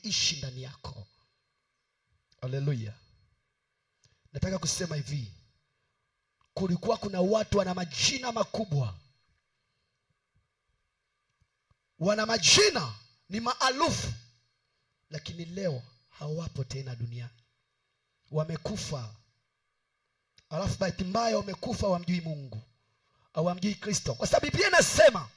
ameishi ndani yako. Haleluya. Nataka kusema hivi, kulikuwa kuna watu wana majina makubwa, wana majina ni maarufu, lakini leo hawapo tena duniani, wamekufa. Alafu bahati mbaya wamekufa, hawamjui Mungu, hawamjui Kristo, kwa sababu Biblia inasema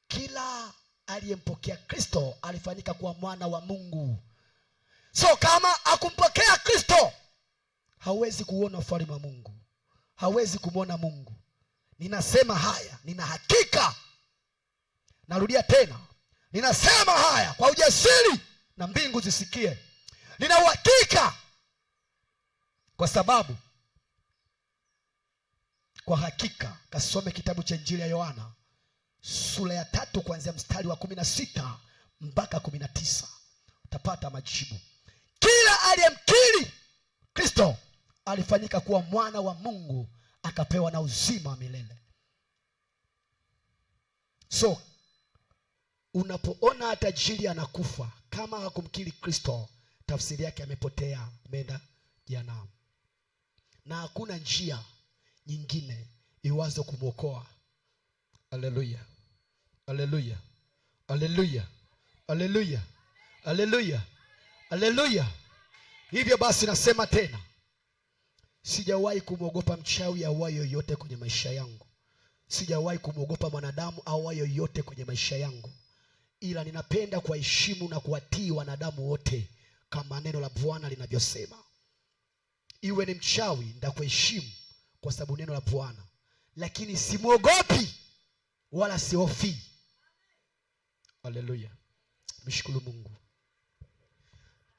kila aliyempokea Kristo alifanyika kuwa mwana wa Mungu. So kama akumpokea Kristo, hawezi kuona ufalme wa Mungu, hawezi kumwona Mungu. Ninasema haya, nina hakika, narudia tena, ninasema haya kwa ujasiri na mbingu zisikie. Nina uhakika, kwa sababu kwa hakika, kasome kitabu cha Injili ya Yohana sura ya 3 kuanzia mstari wa 16 mpaka 19, utapata majibu. Kila aliyemkiri Kristo alifanyika kuwa mwana wa Mungu, akapewa na uzima wa milele. So unapoona tajiri anakufa, kama hakumkiri Kristo, tafsiri yake amepotea, ameenda jehanamu, na hakuna njia nyingine iwazo kumwokoa. Haleluya, haleluya, haleluya, haleluya, haleluya, haleluya. Hivyo basi nasema tena, sijawahi kumwogopa mchawi awaye yoyote kwenye maisha yangu, sijawahi kumwogopa mwanadamu awaye yoyote kwenye maisha yangu, ila ninapenda kuwaheshimu na kuwatii wanadamu wote kama neno la Bwana linavyosema. Iwe ni mchawi, nitakuheshimu kwa sababu neno la Bwana, lakini simwogopi wala sihofi. Haleluya, mshukuru Mungu.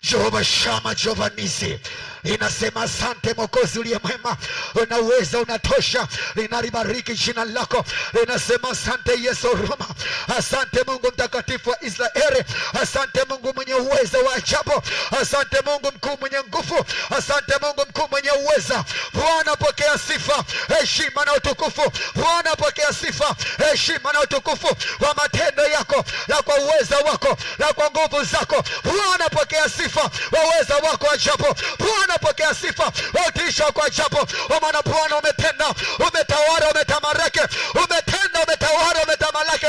Jehova Shama, Jehova Nisi, inasema asante Mwokozi uliye mwema, unaweza, unatosha, linalibariki jina lako. Linasema asante Yesu Roma, asante Mungu mtakatifu wa Israeli, asante Mungu mwenye uweza wa ajabu, asante Mungu mkuu mwenye nguvu, asante Mungu mkuu mwenye uweza. Bwana pokea sifa, heshima na utukufu. Bwana pokea sifa, heshima na utukufu wa matendo yako, na kwa uweza wako, na kwa nguvu zako. Bwana pokea sifa wa uweza wako ajabu. Bwana pokea sifa wa utisho wako ajabu. Kwa maana Bwana umetenda, umetawala, umetamaraki, umetenda, umetawala, umetamalaki,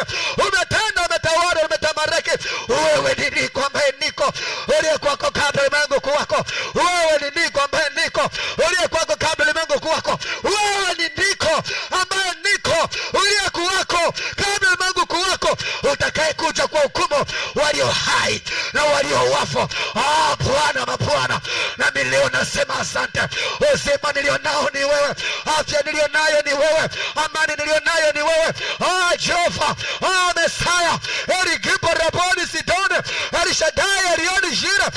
umetenda, umetawala, umetamaraki. Wewe ni niko ambaye niko, uliye kwako kabla ulimwengu kuwako. Wewe ni niko ambaye niko, uliye kwako kabla ulimwengu kuwako. Wewe ni niko ambaye niko, uliye kwako kabla ulimwengu kuwako, utakaye kuja kwa hukumu walio hai na walio wafu. Bwana mabwana, nami leo nasema asante. Uzima nilio nao ni wewe, afya nilio nayo ni wewe, amani nilio nayo ni wewe. Jehova, Mesaya, Eligipo Raboni Sidone, Elishadai, Elioni Jira.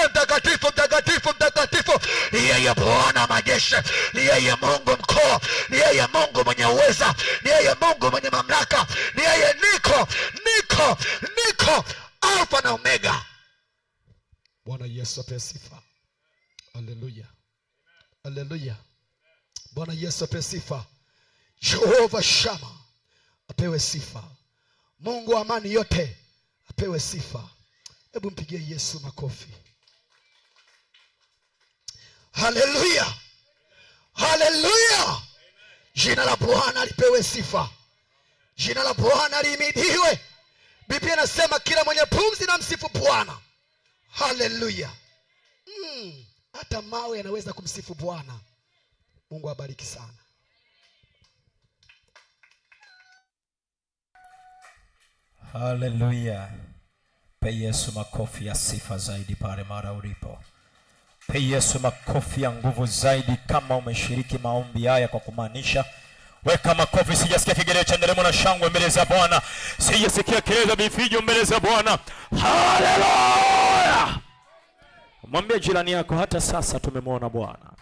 Mtakatifu, mtakatifu, mtakatifu ni yeye Bwana majeshi, ni yeye Mungu mkuu, ni yeye Mungu mwenye uweza, ni yeye Mungu mwenye mamlaka, ni yeye niko, niko, niko, Alfa na Omega. Bwana Yesu apewe sifa. Haleluya, haleluya. Bwana Yesu apewe sifa. Jehova Shama apewe sifa. Mungu wa amani yote apewe sifa. Hebu mpigie Yesu makofi. Haleluya, haleluya. Jina la Bwana lipewe sifa, jina la Bwana lihimidiwe. Biblia inasema kila mwenye pumzi na msifu Bwana. Haleluya. Hata mawe yanaweza kumsifu Bwana. Mungu abariki sana. Haleluya. Pe Yesu makofi ya sifa zaidi pale mara ulipo. Pe Yesu makofi ya nguvu zaidi kama umeshiriki maombi haya kwa kumaanisha. Weka makofi, sijasikia kigelegele cha nderemo na shangwe mbele za Bwana. Sijasikia kelele za vifijo mbele za Bwana. Haleluya. Mwambie jirani yako, hata sasa tumemwona Bwana.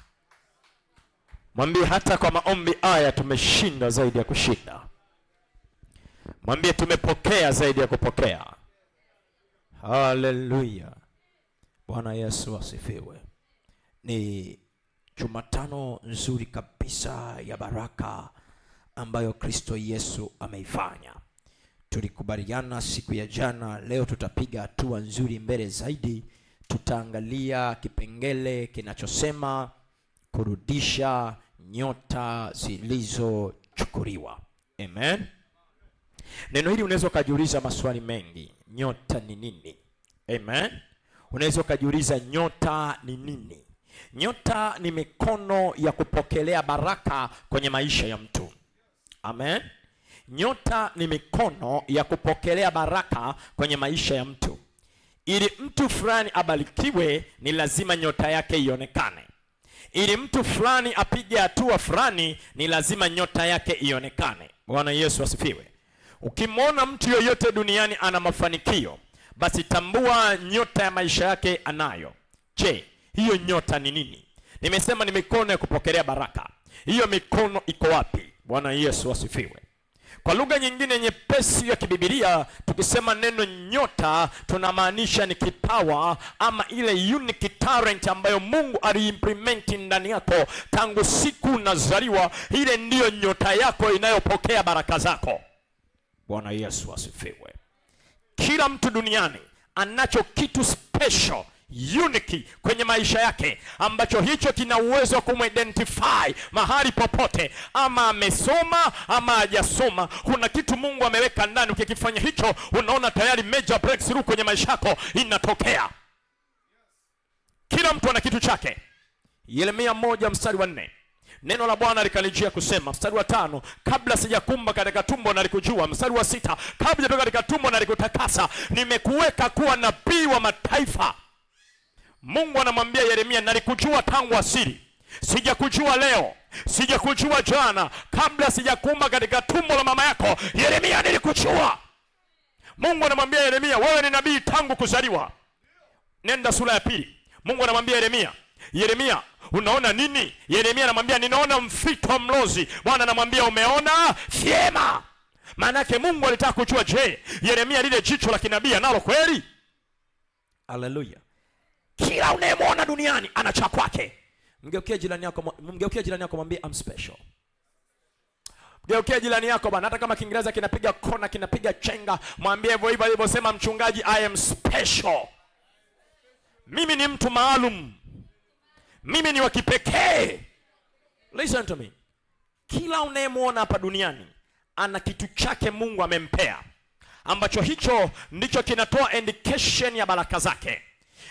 Mwambie hata kwa maombi haya tumeshinda zaidi ya kushinda. Mwambie tumepokea zaidi ya kupokea. Haleluya. Bwana Yesu asifiwe. Ni Jumatano nzuri kabisa ya baraka ambayo Kristo Yesu ameifanya. tulikubaliana siku ya jana, leo tutapiga hatua nzuri mbele zaidi. Tutaangalia kipengele kinachosema kurudisha nyota zilizochukuliwa. Amen. Neno hili unaweza kujiuliza maswali mengi. Nyota ni nini? Amen. Unaweza kujiuliza nyota ni nini? Nyota ni mikono ya kupokelea baraka kwenye maisha ya mtu. Amen. Nyota ni mikono ya kupokelea baraka kwenye maisha ya mtu. Ili mtu fulani abarikiwe, ni lazima nyota yake ionekane. Ili mtu fulani apige hatua fulani, ni lazima nyota yake ionekane. Bwana Yesu asifiwe. Ukimwona mtu yoyote duniani ana mafanikio, basi tambua nyota ya maisha yake anayo. Je, hiyo nyota ni nini? Nimesema ni mikono ya kupokelea baraka. Hiyo mikono iko wapi? Bwana Yesu asifiwe. Kwa lugha nyingine nyepesi ya kibibilia, tukisema neno nyota tunamaanisha ni kipawa ama ile unique talent ambayo Mungu aliimplement ndani yako tangu siku unazaliwa. Ile ndiyo nyota yako inayopokea baraka zako. Bwana Yesu asifiwe. Kila mtu duniani anacho kitu special, unique kwenye maisha yake, ambacho hicho kina uwezo wa kumidentify mahali popote, ama amesoma ama hajasoma. Kuna kitu Mungu ameweka ndani, ukikifanya hicho unaona tayari major breakthrough kwenye maisha yako inatokea. Kila mtu ana kitu chake. Yeremia 1:4. Neno la Bwana likanijia kusema, mstari wa 5, kabla sijakumba katika tumbo nalikujua. Mstari wa 6, kabla sijatoka katika tumbo nalikutakasa, nimekuweka kuwa nabii wa mataifa. Mungu anamwambia Yeremia, nalikujua tangu asili. Sijakujua leo, sijakujua jana, kabla sijakumba katika tumbo la mama yako, Yeremia, nilikujua. Mungu anamwambia Yeremia, wewe ni nabii tangu kuzaliwa. Nenda sura ya 2. Mungu anamwambia Yeremia, Yeremia, unaona nini? Yeremia anamwambia, ninaona mfito mlozi. Bwana anamwambia, umeona vyema. Maana yake Mungu alitaka kujua, je, Yeremia lile jicho la kinabii analo kweli? Haleluya. Kila unayemwona duniani ana cha kwake. Mgeukie jirani yako, mwambie I'm special. Mgeukie jirani yako bwana, hata kama Kiingereza kinapiga kona, kinapiga chenga, mwambie hivyo hivyo alivyosema mchungaji, I am special. Mimi ni mtu maalum. Mimi ni wa kipekee. Listen to me. Kila unayemwona hapa duniani ana kitu chake Mungu amempea, ambacho hicho ndicho kinatoa indication ya baraka zake.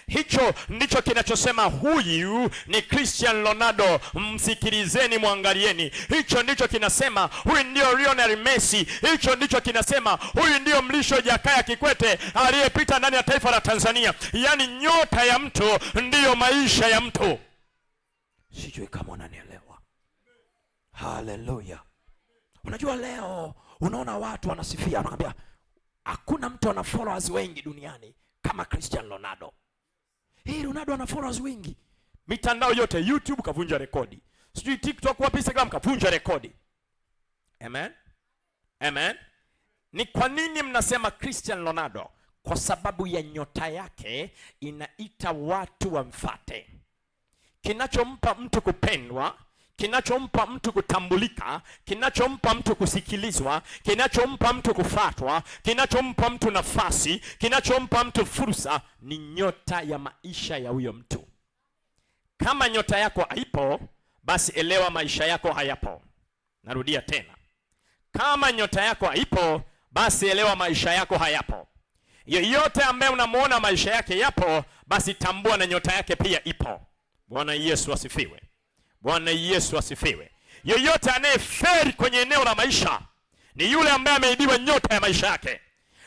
Hicho ndicho kinachosema huyu ni Cristiano Ronaldo, msikilizeni, mwangalieni. Hicho ndicho kinasema huyu ndio Lionel Messi. Hicho ndicho kinasema huyu ndio Mlisho Jakaya Kikwete aliyepita ndani ya taifa la Tanzania. Yaani nyota ya mtu ndiyo maisha ya mtu. Sijui kama unanielewa. Haleluya. Unajua leo unaona watu wanasifia, wanaambia hakuna mtu ana followers wengi duniani kama Cristiano Ronaldo. Ronaldo ana followers wengi. Mitandao yote, YouTube kavunja rekodi. Sijui TikTok wapi, Instagram kavunja rekodi. Amen. Amen. Ni kwa nini mnasema Cristiano Ronaldo? Kwa sababu ya nyota yake inaita watu wamfuate. Kinachompa mtu kupendwa, kinachompa mtu kutambulika, kinachompa mtu kusikilizwa, kinachompa mtu kufuatwa, kinachompa mtu nafasi, kinachompa mtu fursa ni nyota ya maisha ya huyo mtu. Kama nyota yako haipo, basi elewa maisha yako hayapo. Narudia tena. Kama nyota yako haipo, basi elewa maisha yako hayapo. Yeyote ambaye unamuona maisha yake yapo, basi tambua na nyota yake pia ipo. Bwana Yesu asifiwe. Bwana Yesu asifiwe. Yoyote anayeferi kwenye eneo la maisha ni yule ambaye ameibiwa nyota ya maisha yake.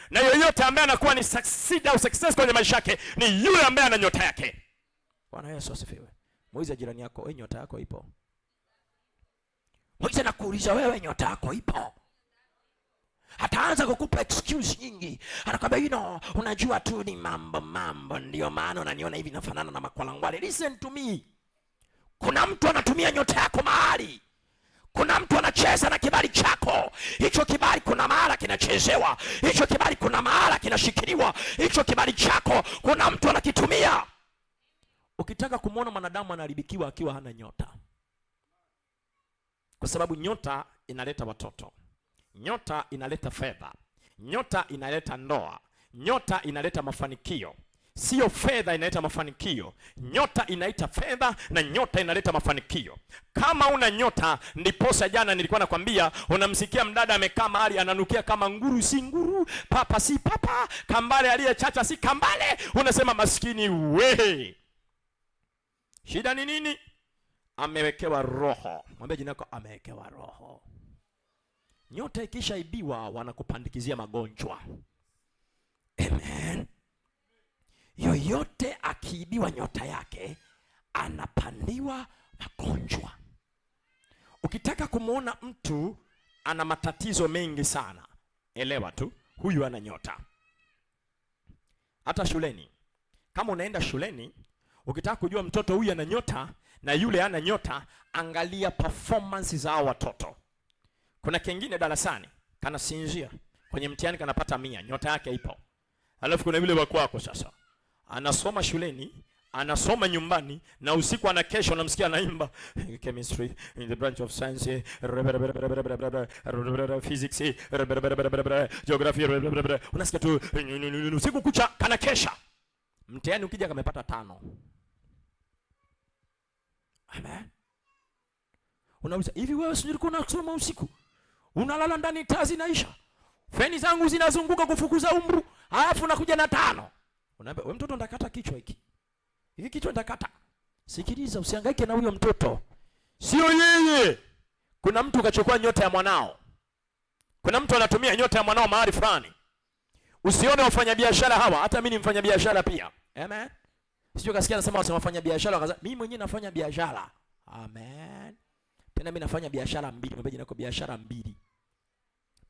Na yoyote ambaye anakuwa ni succeed au success kwenye maisha yake ni yule ambaye ana nyota yake. Bwana Yesu asifiwe. Muulize jirani yako, wewe nyota yako ipo? Muulize na kuuliza, wewe nyota yako ipo? Ataanza kukupa excuse nyingi. Anakwambia unajua tu ni mambo ndio maana unaniona hivi nafanana na makwalangwale. Listen to me. Kuna mtu anatumia nyota yako mahali. Kuna mtu anacheza na kibali chako. Hicho kibali kuna mahala kinachezewa. Hicho kibali kuna mahala kinashikiliwa. Hicho kibali chako kuna mtu anakitumia. Ukitaka kumuona mwanadamu anaharibikiwa akiwa hana nyota. Kwa sababu nyota inaleta watoto. Nyota inaleta fedha. Nyota inaleta ndoa, nyota inaleta mafanikio. Sio fedha inaleta mafanikio, nyota inaita fedha na nyota inaleta mafanikio. Kama una nyota, ndiposa jana nilikuwa nakwambia, unamsikia mdada amekaa mahali ananukia kama nguru si nguru, papa si papa, kambale aliyechacha si kambale, unasema maskini we. Shida ni nini? Amewekewa roho. Mwambie jina lako, amewekewa roho. Nyota ikishaibiwa wanakupandikizia magonjwa. Amen. Yoyote akiibiwa nyota yake anapandiwa magonjwa. Ukitaka kumuona mtu ana matatizo mengi sana, elewa tu huyu ana nyota. Hata shuleni, kama unaenda shuleni, ukitaka kujua mtoto huyu ana nyota na yule ana nyota, angalia performance za hao watoto. Kuna kingine darasani kanasinzia, kwenye mtihani kanapata 100, nyota yake ipo. Alafu kuna yule wa kwako sasa, anasoma shuleni, anasoma nyumbani, na usiku ana kesho unamsikia anaimba chemistry in the branch of science, physics, geography, unasikia tu usiku kucha kana kesha. Mtihani ukija kamepata 5. Amen. Unauliza, hivi wewe si ulikuwa unasoma usiku? Unalala ndani, taa zinaisha, feni zangu zinazunguka kufukuza umru, alafu nakuja na 5. Unaambia wewe mtoto ndakata kichwa hiki. Hiki kichwa ndakata. Sikiliza, usihangaike na huyo mtoto. Sio yeye. Kuna mtu kachukua nyota ya mwanao. Kuna mtu anatumia nyota ya mwanao mahali fulani. Usione wafanyabiashara hawa, hata mimi ni mfanyabiashara pia. Amen. Sio kasikia anasema wafanyabiashara wakaza, mimi mwenyewe nafanya biashara. Amen. Tena mimi nafanya biashara 2, mwambie jina lako, biashara 2.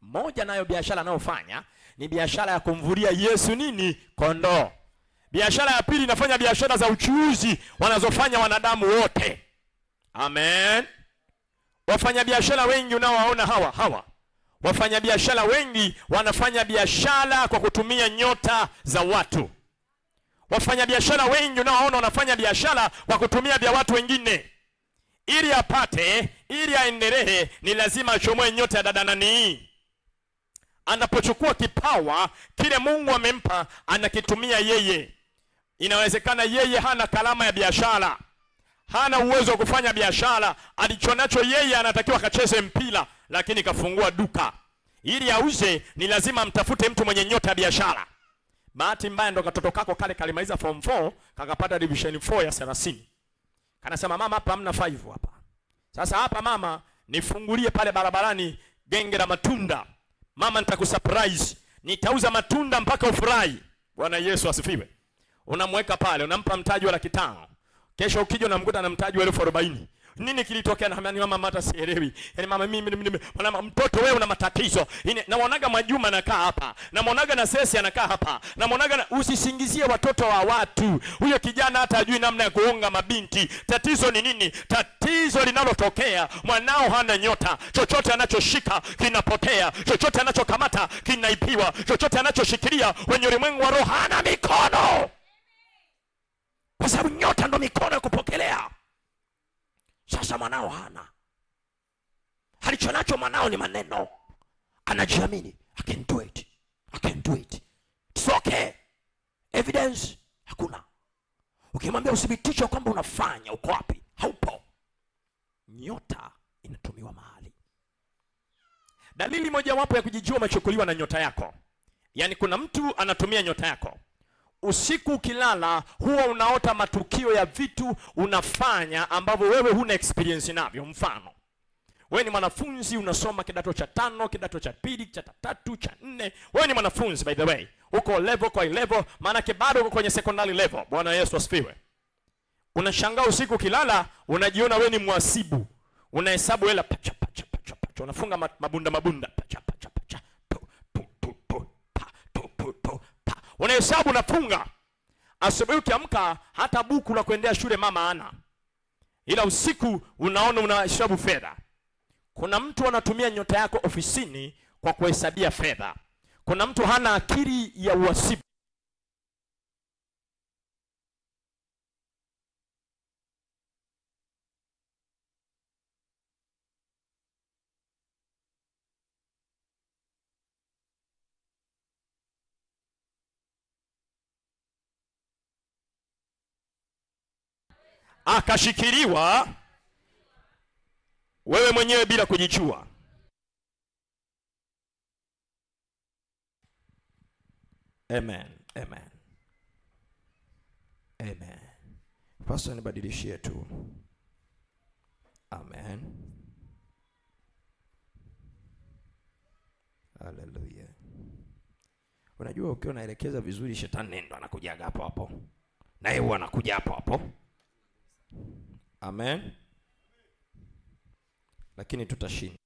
Moja nayo biashara anayofanya ni biashara ya kumvulia Yesu nini? Kondoo. Biashara ya pili inafanya biashara za uchuuzi wanazofanya wanadamu wote. Amen. Wafanya biashara wengi unaowaona hawa wafanya biashara wengi wanafanya biashara kwa kutumia nyota za watu. Wafanya biashara wengi unaowaona wanafanya biashara kwa kutumia vya watu wengine. Ili apate, ili aendelee, ni lazima achomoe nyota ya dada nani. Anapochukua kipawa kile Mungu amempa, anakitumia yeye. Inawezekana yeye hana kalama ya biashara, hana uwezo wa kufanya biashara. Alichonacho yeye, anatakiwa kacheze mpira, lakini kafungua duka. Ili auze, ni lazima mtafute mtu mwenye nyota ya biashara. Bahati mbaya ndo katoto kako kale kalimaliza form 4, kakapata division 4 ya 30. Kanasema, mama hapa hamna 5 hapa. Sasa hapa mama, nifungulie pale barabarani genge la matunda. Mama nitakusurprise. Nitauza matunda mpaka ufurahi. Bwana Yesu asifiwe. Unamweka pale, unampa mtaji wa 500. Kesho ukija unamkuta na mtaji wa 40,000. Nini kilitokea? Na mama hata sielewi. Yaani mama mimi mwana mtoto wewe una matatizo. Naonaga Mwajuma anakaa hapa. Namuonaga na Sesi anakaa hapa. Namuonaga na, usisingizie watoto wa watu. Huyo kijana hata hajui namna ya kuonga mabinti. Tatizo ni nini? Tatizo linalotokea, mwanao hana nyota. Chochote anachoshika kinapotea. Chochote anachokamata kinaipiwa. Chochote anachoshikilia wenye ulimwengu wa roho hana mikono. Kwa sababu nyota ndo mikono ya kupokelea. Sasa mwanao hana. Alichonacho mwanao ni maneno. Anajiamini, I can do it. I can do it. It's okay. Evidence hakuna. Ukimwambia uthibitisho kwamba unafanya, uko wapi? Haupo. Nyota inatumiwa mahali. Dalili moja wapo ya kujijua umechukuliwa na nyota yako. Yaani kuna mtu anatumia nyota yako. Usiku ukilala huwa unaota matukio ya vitu unafanya ambavyo wewe huna experience navyo. Mfano, wewe ni mwanafunzi unasoma kidato cha 5, kidato cha 2, cha 3, cha 4. Wewe ni mwanafunzi by the way. Uko level kwa level, maana ke bado uko kwenye secondary level. Bwana Yesu asifiwe. Unashangaa usiku ukilala unajiona wewe ni mhasibu. Unahesabu hela pacha. Unafunga mabunda pacha. Unahesabu unafunga. Asubuhi ukiamka hata buku la kuendea shule mama ana. Ila usiku unaona unahesabu fedha. Kuna mtu anatumia nyota yako ofisini kwa kuhesabia fedha. Kuna mtu hana akili ya uhasibu. akashikiliwa, wewe mwenyewe bila kujijua. Amen. Amen. Amen. Pastor, nibadilishie tu. Amen. Hallelujah. Unajua ukiwa unaelekeza vizuri, shetani ndo anakujaga hapo hapo. Na yeye huwa anakuja hapo hapo. Amen. Lakini tutashinda.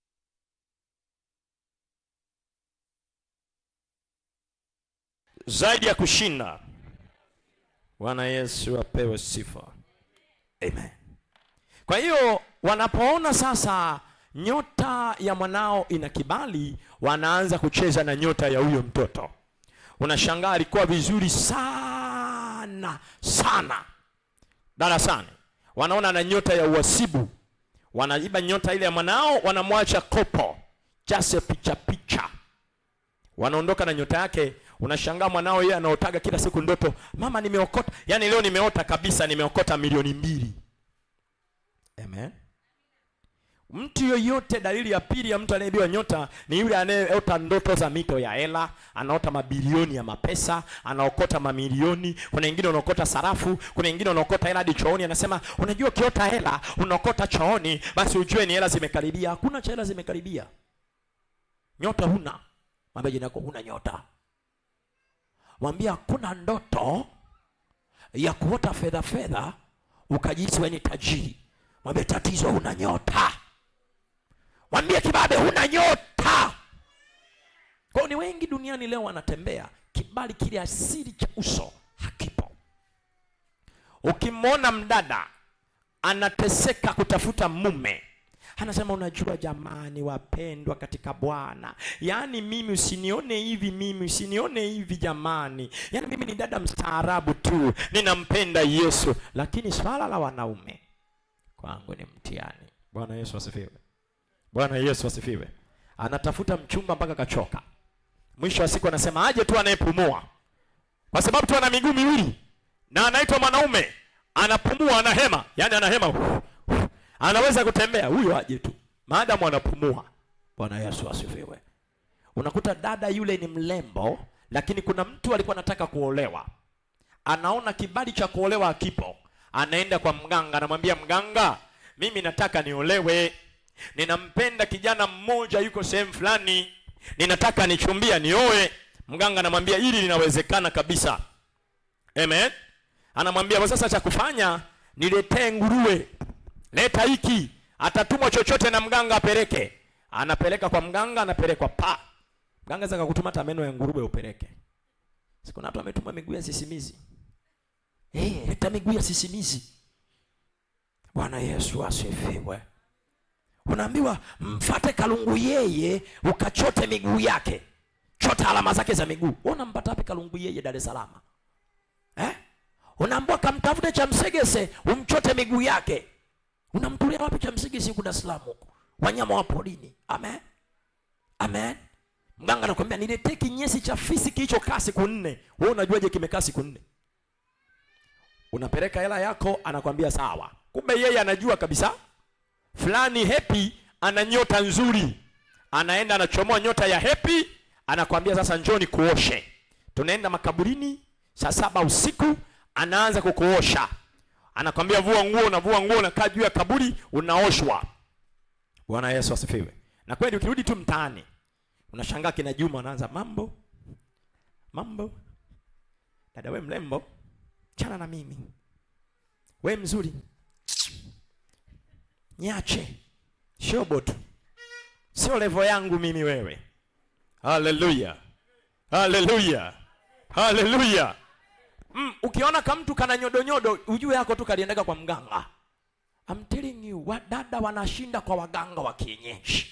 Zaidi ya kushinda. Bwana Yesu apewe sifa. Amen. Kwa hiyo wanapoona sasa nyota ya mwanao ina kibali, wanaanza kucheza na nyota ya huyo mtoto. Unashangaa alikuwa vizuri sana sana darasani, wanaona na nyota ya uhasibu, wanaiba nyota ile ya mwanao, wanamwacha kopo chase picha, wanaondoka na nyota yake. Unashangaa mwanao yeye anaotaga kila siku ndoto, mama nimeokota, yani leo nimeota kabisa nimeokota milioni 2. Amen. Mtu yoyote, dalili ya pili ya mtu anayeibiwa nyota ni yule anayeota ndoto za mito ya hela, anaota mabilioni ya mapesa, anaokota mamilioni. Kuna wengine wanaokota sarafu, kuna wengine wanaokota hela hadi chooni. Anasema unajua ukiota hela unaokota chooni, basi ujue ni hela zimekaribia. Hakuna cha hela zimekaribia. Nyota huna. Mwambie jina lako huna nyota. Mwambie hakuna ndoto ya kuota fedha ukajisi wewe ni tajiri. Mwambie tatizo huna nyota. Mwambie kibabe huna nyota. Kwa ni wengi duniani leo wanatembea kibali kile asili cha uso hakipo. Ukimwona mdada anateseka kutafuta mume, anasema unajua jamani wapendwa katika Bwana, yaani mimi usinione hivi jamani, yaani mimi ni dada mstaarabu tu, ninampenda Yesu, lakini swala la wanaume kwangu ni mtihani. Bwana Yesu asifiwe. Bwana Yesu asifiwe. Anatafuta mchumba mpaka kachoka. Mwisho wa siku anasema aje tu anayepumua, kwa sababu tu ana miguu miwili na anaitwa mwanaume, anapumua, anahema, yani anahema, anaweza kutembea, huyo aje tu maadamu anapumua. Bwana Yesu asifiwe. Unakuta dada yule ni mlembo, lakini kuna mtu alikuwa anataka kuolewa, anaona kibali cha kuolewa hakipo, anaenda kwa mganga, anamwambia mganga, mimi nataka niolewe, ninampenda kijana mmoja yuko sehemu fulani, ninataka nichumbia nioe. Mganga anamwambia hili linawezekana kabisa. Amen. Anamwambia sasa cha kufanya niletee nguruwe, leta hiki, atatumwa chochote na mganga apeleke. Anapeleka kwa mganga, anapelekwa pa mganga zaka kutuma hata meno ya nguruwe upeleke. Siku na watu ametuma miguu ya sisimizi. Leta miguu ya sisimizi. Bwana Yesu asifiwe. Unaambiwa mfate Kalungu yeye ukachote miguu yake. Chota alama zake za miguu. Unampata wapi Kalungu yeye Dar es Salaam? Unaambiwa kamtafute cha Msegese umchote miguu yake. Unamtulia wapi cha Msegese huko Dar es Salaam huko? Wanyama wa porini. Amen. Amen. Mganga anakuambia niletee kinyesi cha fisi kilichokaa siku 4. Wewe unajuaje kimekaa siku 4? Unapeleka hela yako, anakuambia sawa. Kumbe yeye anajua kabisa fulani Happy ana nyota nzuri. Anaenda anachomoa nyota ya Happy, anakuambia sasa njoni kuoshe. Tunaenda makaburini saa 7 usiku, anaanza kukuosha. Anakuambia vua nguo, unavua nguo, unakaa juu ya kaburi, unaoshwa. Bwana Yesu asifiwe. Na kweli ukirudi tu mtaani, unashangaa kina Juma anaanza mambo. Dada wewe mlembo, chana na mimi. Wewe mzuri, niache. Shobot. Sio level yangu mimi wewe. Hallelujah. Hallelujah. Hallelujah. Ukiona kama mtu kana nyodo ujue yako tu kaliendeka kwa mganga. I'm telling you, wadada wanashinda kwa waganga wa kienyeji.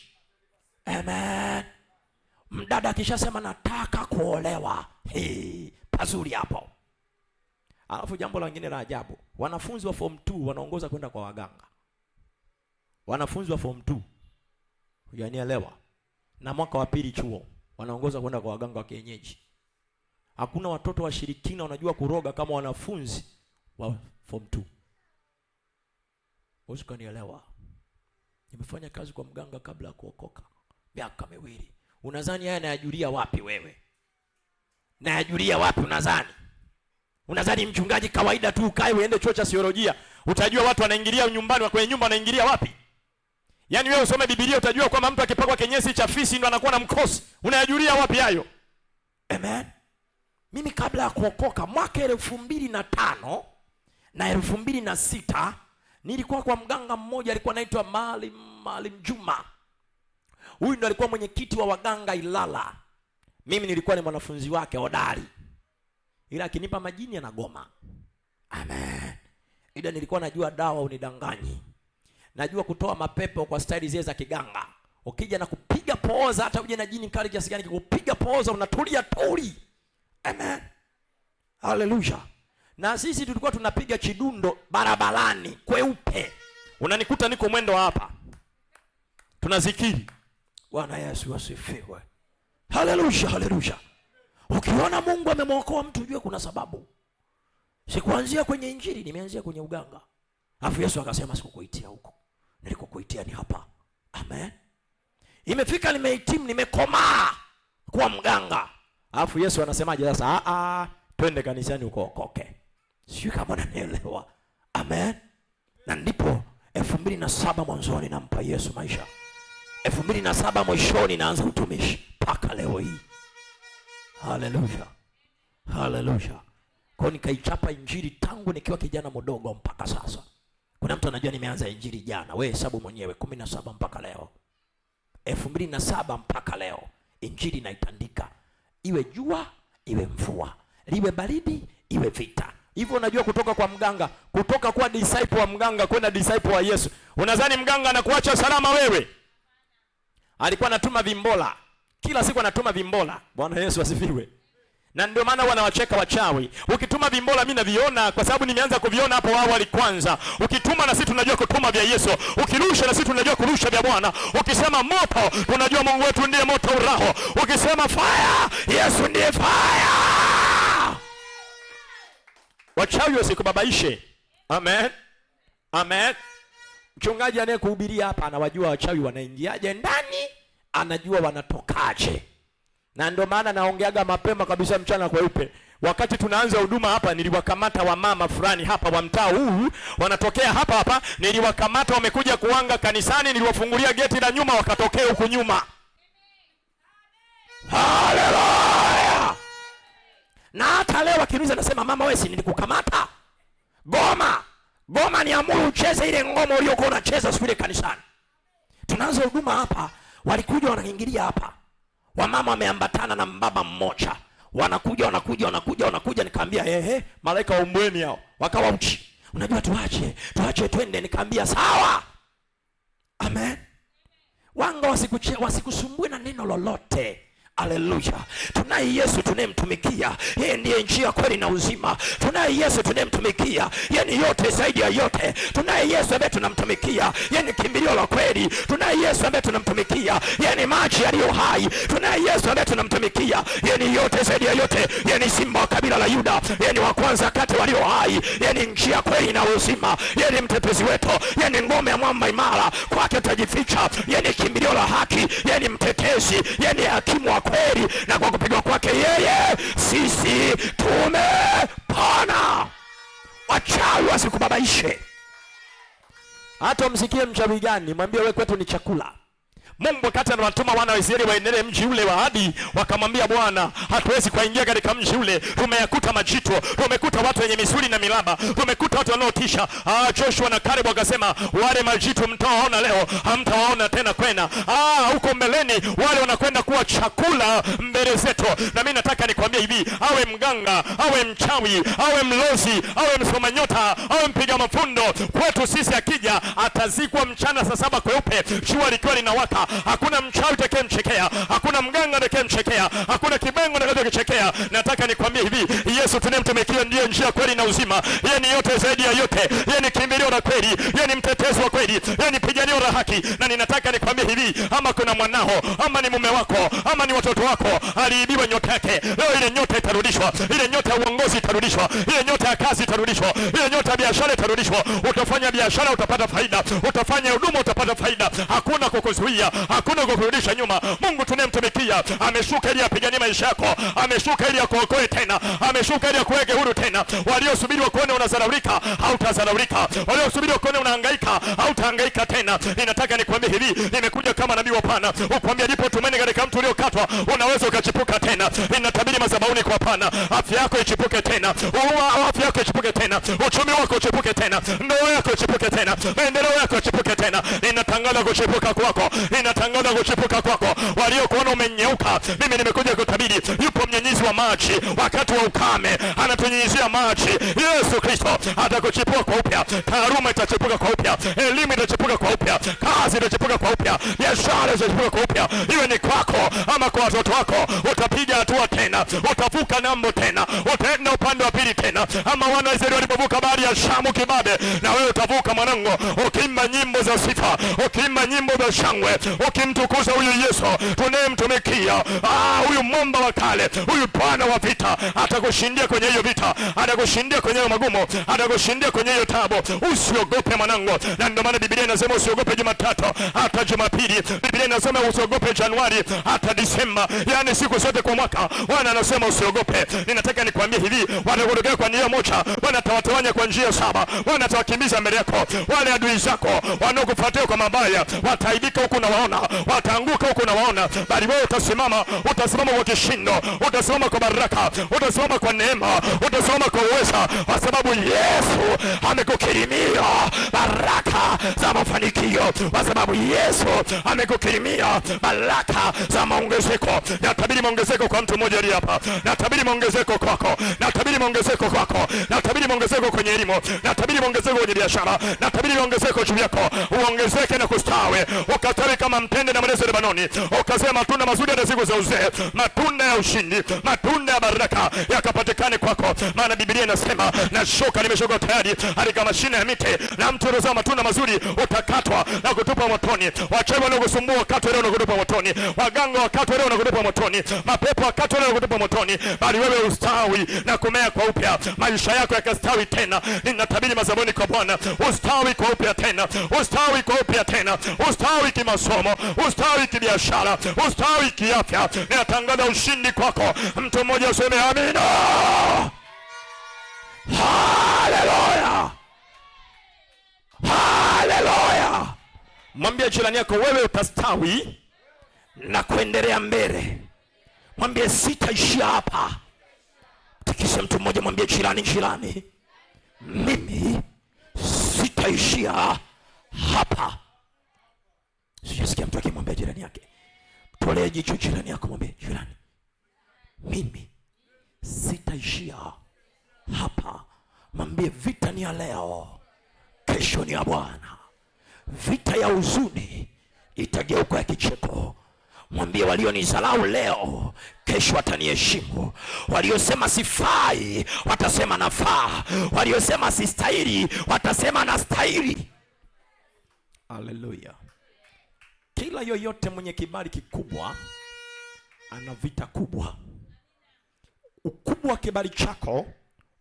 Amen. Mdada akishasema nataka kuolewa, pazuri hapo. Alafu jambo lingine la ajabu, wanafunzi wa form 2 wanaongoza kwenda kwa waganga. Wanafunzi wa form 2, hujanielewa, na mwaka wa pili chuo wanaongoza kwenda kwa waganga wa kienyeji. Hakuna watoto washirikina wanajua kuroga kama wanafunzi wa form 2. Usikanielewa. Nimefanya kazi kwa mganga kabla ya kuokoka miaka 2. Unadhani haya nayajulia wapi wewe? Nayajulia wapi unadhani? Unadhani mchungaji kawaida tu ukae uende chuo cha theolojia utajua watu wanaingilia nyumbani, kwenye nyumba wanaingilia wapi? Yaani wewe usome Biblia utajua kwamba mtu akipakwa kinyesi cha fisi ndo anakuwa na mkosi. Unayajulia wapi hayo? Amen. Mimi kabla ya kuokoka mwaka 2005 na 2006 nilikuwa kwa mganga mmoja alikuwa anaitwa Maalim Juma. Huyu ndo alikuwa mwenyekiti wa waganga Ilala. Mimi nilikuwa ni mwanafunzi wake hodari. Ila akinipa majini anagoma. Amen. Ila nilikuwa najua dawa unidanganyi. Najua kutoa mapepo kwa staili zile za kiganga. Ukija na kupiga pooza, hata uje na jini kali kiasi gani kupiga pooza unatulia tuli. Amen. Hallelujah. Na sisi tulikuwa tunapiga chidundo barabarani kweupe. Unanikuta niko mwendo hapa. Tunazikiri. Bwana Yesu asifiwe. Hallelujah, hallelujah. Ukiona Mungu amemwokoa mtu ujue kuna sababu. Sikuanzia kwenye injili, nimeanzia kwenye uganga. Alafu Yesu akasema sikukuitia huko. Nilikokuitia ni hapa. Amen. Imefika nimehitimu, nimekomaa kuwa mganga. Alafu Yesu anasemaje sasa? Twende kanisani ukookoke. Sio kama unanielewa. Amen. Na ndipo 2007 mwanzoni nampa Yesu maisha. 2007 mwishoni naanza utumishi mpaka leo hii. Hallelujah. Hallelujah. Kwa nikaichapa injili tangu nikiwa kijana mdogo mpaka sasa. Kuna mtu anajua nimeanza injili jana. Wewe hesabu mwenyewe 17 mpaka leo. 2007 mpaka leo injili inaitandika. Iwe jua, iwe mvua, liwe baridi, iwe vita. Hivyo unajua kutoka kwa mganga, kutoka kwa disciple wa mganga kwenda disciple wa Yesu. Unadhani mganga anakuacha salama wewe? Alikuwa anatuma vimbola. Kila siku anatuma vimbola. Bwana Yesu asifiwe. Na ndio maana wanawacheka wachawi. Ukituma vimbola mimi naviona kwa sababu nimeanza kuviona hapo awali kwanza. Ukituma na sisi tunajua kutuma vya Yesu. Ukirusha na sisi tunajua kurusha vya Bwana. Ukisema moto, tunajua Mungu wetu ndiye moto urao. Ukisema fire, Yesu ndiye fire. Wachawi wasikubabaishe. Amen. Amen. Mchungaji anayekuhubiria hapa anawajua wachawi wanaingiaje ndani, anajua wanatokaje. Na ndio maana naongeaga mapema kabisa mchana kweupe. Wakati tunaanza huduma hapa niliwakamata wamama fulani hapa wa mtaa huu, wanatokea hapa hapa, niliwakamata wamekuja kuanga kanisani, niliwafungulia geti la nyuma wakatokea huku nyuma. Haleluya. Na hata leo wakiniuliza nasema mama wewe si nilikukamata? Goma ni amuru ucheze ile ngoma uliyokuwa unacheza siku ile kanisani. Tunaanza huduma hapa, walikuja wanaingilia hapa. Wamama wameambatana na mbaba mmoja. Wanakuja nikamwambia malaika wa mbweni hao. Wakawa uchi. Unajua tuache twende, nikamwambia sawa. Amen. Wanga wasikusumbue na neno lolote. Haleluya. Tunaye Yesu tunayemtumikia. Yeye ndiye njia, kweli na uzima. Tunaye Yesu tunayemtumikia. Yeye ni yote zaidi ya yote. Tunaye Yesu ambaye tunamtumikia. Yeye ni kimbilio la kweli. Tunaye Yesu ambaye tunamtumikia. Yeye ni maji yaliyo hai. Tunaye Yesu ambaye tunamtumikia. Yeye ni yote zaidi ya yote. Yeye ni simba wa kabila la Yuda. Yeye ni wa kwanza kati walio hai. Yeye ni njia, kweli na uzima. Yeye ni mtetezi wetu. Yeye ni ngome ya mwamba imara. Kwake tutajificha. Yeye ni kimbilio la haki. Yeye ni mtetezi. Yeye ni hakimu wa kweli, na kwa kupigwa kwake yeye sisi tumepona. Wachawi wasikubabaishe. Hata msikie mchawi gani, mwambie wewe kwetu ni chakula. Mungu wakati anawatuma wana wa Israeli waendelee mji ule wa ahadi, wakamwambia Bwana, hatuwezi kuingia katika mji ule. Tumeyakuta majito, tumekuta watu wenye misuli na milaba, tumekuta watu wanaotisha. Joshua na Caleb wakasema, wale majito mtawaona leo, hamtawaona tena kwena. Huko mbeleni wale wanakwenda kuwa chakula mbele zetu. Na mimi nataka nikwambie hivi, awe mganga, awe mchawi, awe mlozi, awe msoma nyota, awe mpiga mafundo, kwetu sisi akija atazikwa mchana saa 7 kweupe, jua likiwa linawaka. hakuna mchawi atakayemchekea, hakuna mganga atakayemchekea, hakuna kibengo atakayemchekea. Nataka nikwambie hivi, Yesu tunayemtumikia ndiye njia, kweli na uzima. Yeye ni yote zaidi ya yote, yeye ni kimbilio la kweli, yeye ni mtetezi wa kweli, yeye ni piganio la haki. Na ninataka nikwambie hivi, ama kuna mwanao, ama ni mume wako, ama ni watoto wako aliibiwa nyota yake, leo ile nyota itarudishwa, ile nyota ya uongozi itarudishwa, ile nyota ya kazi itarudishwa, ile nyota ya biashara itarudishwa. Utafanya biashara utapata faida, utafanya huduma utapata faida. Hakuna kukuzuia, hakuna kukurudisha nyuma. Mungu tunayemtumikia ameshuka ili apiganie maisha yako, ameshuka ili akuokoe tena, ameshuka ili akuweke huru tena. Waliosubiri wakuone unazalaulika, hautazalaulika. Waliosubiri wakuone unahangaika, hautahangaika tena. Ninataka nikwambie hivi, nimekuja kama nabii wa Bwana ukwambia, ndipo tumeni katika mtu uliokatwa unaweza ukachipuka tena. Ninatabiri madhabahuni kwa Bwana, afya yako ichipuke tena, afya yako ichipuke tena, uchumi wako uchipuke tena, ndoa yako ichipuke tena, maendeleo yako ichipuke tena. Ninatangaza kuchipuka kwako, ninatangaza kuchipuka kwako. Waliokuona umenyeuka, mimi nimekuja kutabiri, yupo mnyunyizi wa maji wakati wa ukame, anatunyunyizia maji. Yesu Kristo atakuchipua kwa upya. Taaluma itachipuka kwa upya, elimu itachipuka kwa upya, kazi itachipuka kwa upya, biashara itachipuka kwa upya. Iwe ni kwako ama kwa watoto wako, utapiga hatua tena, utavuka nambo tena, utaenda upande wa pili tena. Ama wana wa Israeli walipovuka bahari ya Shamu kibabe, na wewe utavuka mwanangu, ukiimba nyimbo za sifa, ukiimba nyimbo za shangwe, ukimtukuza huyu Yesu tunayemtumikia. Huyu mwamba wa kale, huyu Bwana wa vita atakushindia kwenye hiyo vita, atakushindia kwenye hiyo magumu, atakushindia kwenye hiyo tabu. Usiogope mwanangu, na ndio maana Biblia inasema usiogope Jumatatu hata Jumapili. Biblia inasema usiogope Januari hata Disemba, yani siku zote kwa mwaka. Bwana anasema usiogope. Ninataka nikwambie hivi, wanakuondokea kwa njia moja, Bwana atawatawanya kwa njia 7. Bwana atawakimbiza mbele yako. Wale adui zako wanaokufuatia kwa mabaya wataibika huku na waona, wataanguka huku na waona, bali wewe utasimama, utasimama kwa kishindo, utasimama kwa baraka, utasimama kwa neema, utasimama kwa uweza, kwa sababu Yesu amekukirimia baraka za mafanikio, kwa sababu Yesu amekukirimia baraka za maongezeko. Natabiri maongezeko kwa mtu mmoja aliye hapa, natabiri maongezeko kwako, natabiri maongezeko kwako, natabiri maongezeko kwenye elimu, natabiri maongezeko kwenye biashara, natabiri maongezeko juu yako. Uongezeke na kustawi, ukatawi kama mtende na mwenezi Lebanoni, ukasema matunda mazuri ya siku za uzee, matunda ya ushindi, matunda ya baraka yakapatikane kwako. Maana Biblia inasema, na shoka limeshoka tayari katika mashina ya miti, na mtu uliozaa matunda mazuri utakatwa na kutupwa motoni. Wachawi wanaokusumbua wakatwe leo na kutupwa motoni, waganga wakatwe leo na kutupwa motoni, mapepo wakatwe leo na kutupwa motoni, bali wewe ustawi na kumea kwa upya, maisha yako yakastawi tena. Ninatabiri madhabahuni kwa Bwana, ustawi kwa upya tena, ustawi kwa upya tena, ustawi kimasomo, ustawi kibiashara, ustawi kiafya. Ninatangaza ushindi kwako. Mtu mmoja aseme amina. Haleluya, haleluya. Mwambie jirani yako, wewe utastawi na kuendelea mbele. Mwambie sitaishia hapa. Tikisa mtu mmoja, mwambie jirani, mimi sitaishia hapa. Sijasikia mtu akimwambia jirani yake. Tolee jicho jirani yako, mwambie jirani, mimi sitaishia hapa. Mwambie vita ni ya leo, kesho ni ya Bwana. Vita ya huzuni itageuka ya kicheko. Mwambie walionizalau leo, kesho wataniheshimu. Waliosema sifai, watasema nafaa. Waliosema sistahili, watasema nastahili. Haleluya. Kila yoyote mwenye kibali kikubwa ana vita kubwa. Ukubwa wa kibali chako,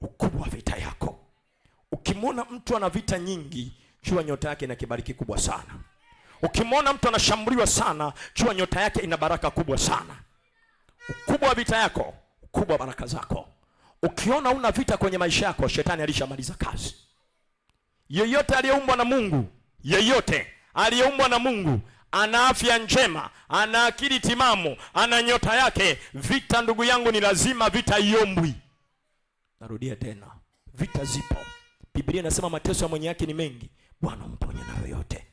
ukubwa wa vita yako. Ukimwona mtu ana vita nyingi, jua nyota yake ina kibali kikubwa sana. Ukimwona mtu anashambuliwa sana, jua nyota yake ina baraka kubwa sana. Ukubwa wa vita yako, ukubwa wa baraka zako. Ukiona una vita kwenye maisha yako, shetani alishamaliza kazi. Yeyote aliyeumbwa na Mungu, yeyote aliyeumbwa na Mungu ana afya njema, ana akili timamu, ana nyota yake. Vita ndugu yangu ni lazima vita iombwi. Narudia tena, vita zipo. Biblia inasema mateso ya mwenye haki ni mengi, Bwana mponye nayo yote.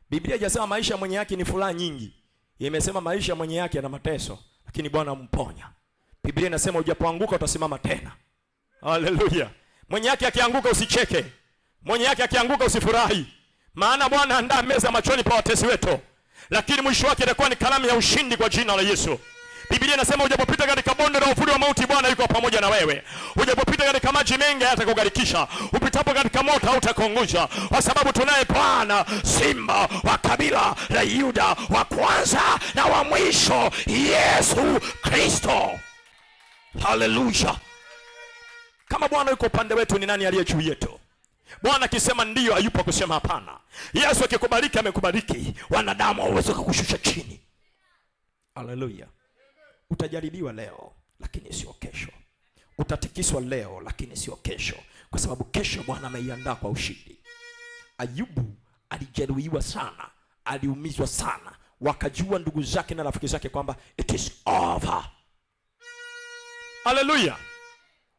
Biblia haijasema maisha ya mwenye haki ni furaha nyingi. Imesema maisha ya mwenye haki yana mateso, lakini Bwana mponya. Biblia inasema ujapoanguka utasimama tena. Haleluya. Mwenye haki akianguka usicheke. Mwenye haki akianguka usifurahi. Maana Bwana andaa meza machoni pa watesi wetu. lakini mwisho wake itakuwa ni kalamu ya ushindi kwa jina la Yesu. Biblia inasema ujapopita katika bonde la uvuli wa mauti, Bwana yuko pamoja na wewe. Ujapopita katika maji mengi, hayatakugarikisha. Upitapo katika moto, hautakuangusha, kwa sababu tunaye Bwana, simba wa kabila la Yuda, wa kwanza na wa mwisho, Yesu Kristo. Haleluya! Kama Bwana yuko upande wetu, ni nani aliye juu yetu? Bwana akisema ndio, hayupo kusema hapana. Yesu akikubariki, amekubariki. Wanadamu hawawezi kukushusha chini. Haleluya! Utajaribiwa leo, lakini sio kesho. Utatikiswa leo, lakini sio kesho, kwa sababu kesho Bwana ameiandaa kwa ushindi. Ayubu alijeruhiwa sana, aliumizwa sana, wakajua ndugu zake na rafiki zake kwamba it is over. Haleluya!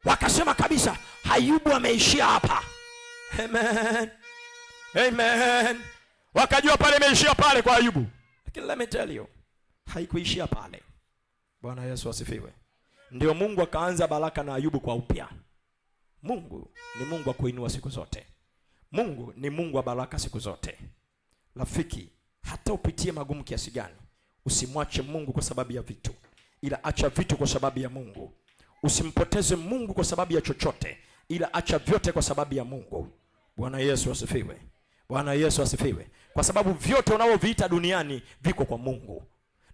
Wakasema kabisa, Ayubu ameishia hapa. Amen, amen. Wakajua pale imeishia pale kwa Ayubu, lakini let me tell you, haikuishia pale. Bwana Yesu asifiwe. Ndio Mungu akaanza baraka na Ayubu kwa upya. Mungu ni Mungu wa kuinua siku zote. Mungu ni Mungu wa baraka siku zote. Rafiki, hata upitie magumu kiasi gani, usimwache Mungu kwa sababu ya vitu, ila acha vitu kwa sababu ya Mungu. Usimpoteze Mungu kwa sababu ya chochote, ila acha vyote kwa sababu ya Mungu. Bwana Yesu asifiwe. Bwana Yesu asifiwe. Kwa sababu vyote unavyoviita duniani viko kwa Mungu.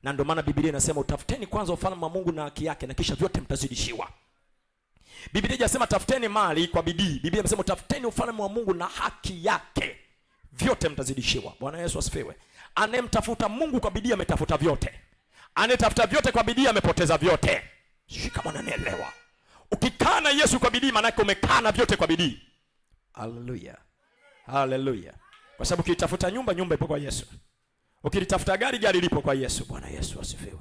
Na ndio maana Biblia inasema utafuteni kwanza ufalme wa Mungu na haki yake, na kisha vyote mtazidishiwa. Biblia inasema tafuteni mali kwa bidii. Biblia inasema utafuteni ufalme wa Mungu na haki yake, vyote mtazidishiwa. Bwana Yesu asifiwe. Anemtafuta Mungu kwa bidii ametafuta vyote. Anetafuta vyote kwa bidii amepoteza vyote. Shika mwana nielewa. Ukikana Yesu kwa bidii, maana yake umekana vyote kwa bidii. Haleluya. Haleluya. Kwa sababu ukitafuta nyumba, nyumba ipo kwa Yesu. Ukitafuta gari, gari lipo kwa Yesu. Bwana Yesu asifiwe.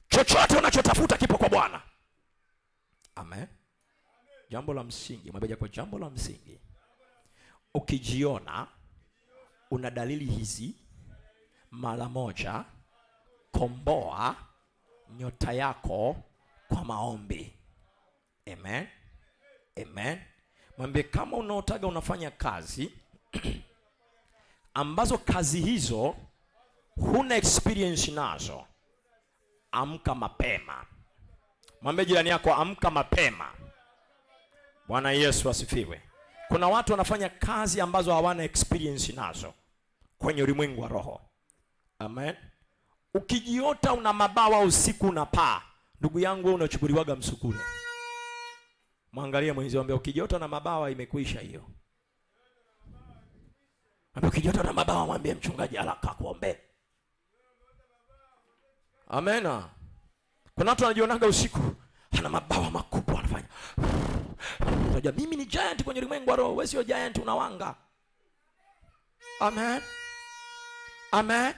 Chochote unachotafuta kipo kwa Bwana. Amen. Jambo la msingi, mwabeja kwa jambo la msingi. Ukijiona una dalili hizi, mara moja komboa nyota yako kwa maombi. Amen. Amen. Mwambie kama unaotaga unafanya kazi ambazo kazi hizo huna experience nazo, amka mapema. Mwambie jirani yako, amka mapema. Bwana Yesu asifiwe. Kuna watu wanafanya kazi ambazo hawana experience nazo kwenye ulimwengu wa roho. Amen. Ukijiota una mabawa usiku unapaa, ndugu yangu, wewe unachukuliwaga msukule. Mwangalie mwenzi, mwambie ukijiota na mabawa imekuisha hiyo. Mwambie ukijiota na mabawa, mwambie mchungaji haraka kuombe. Amena. Kuna watu wanajionaga usiku ana mabawa makubwa anafanya. Unajua mimi ni giant kwenye ulimwengu wa roho, wewe sio giant, unawanga. Amen. Amen.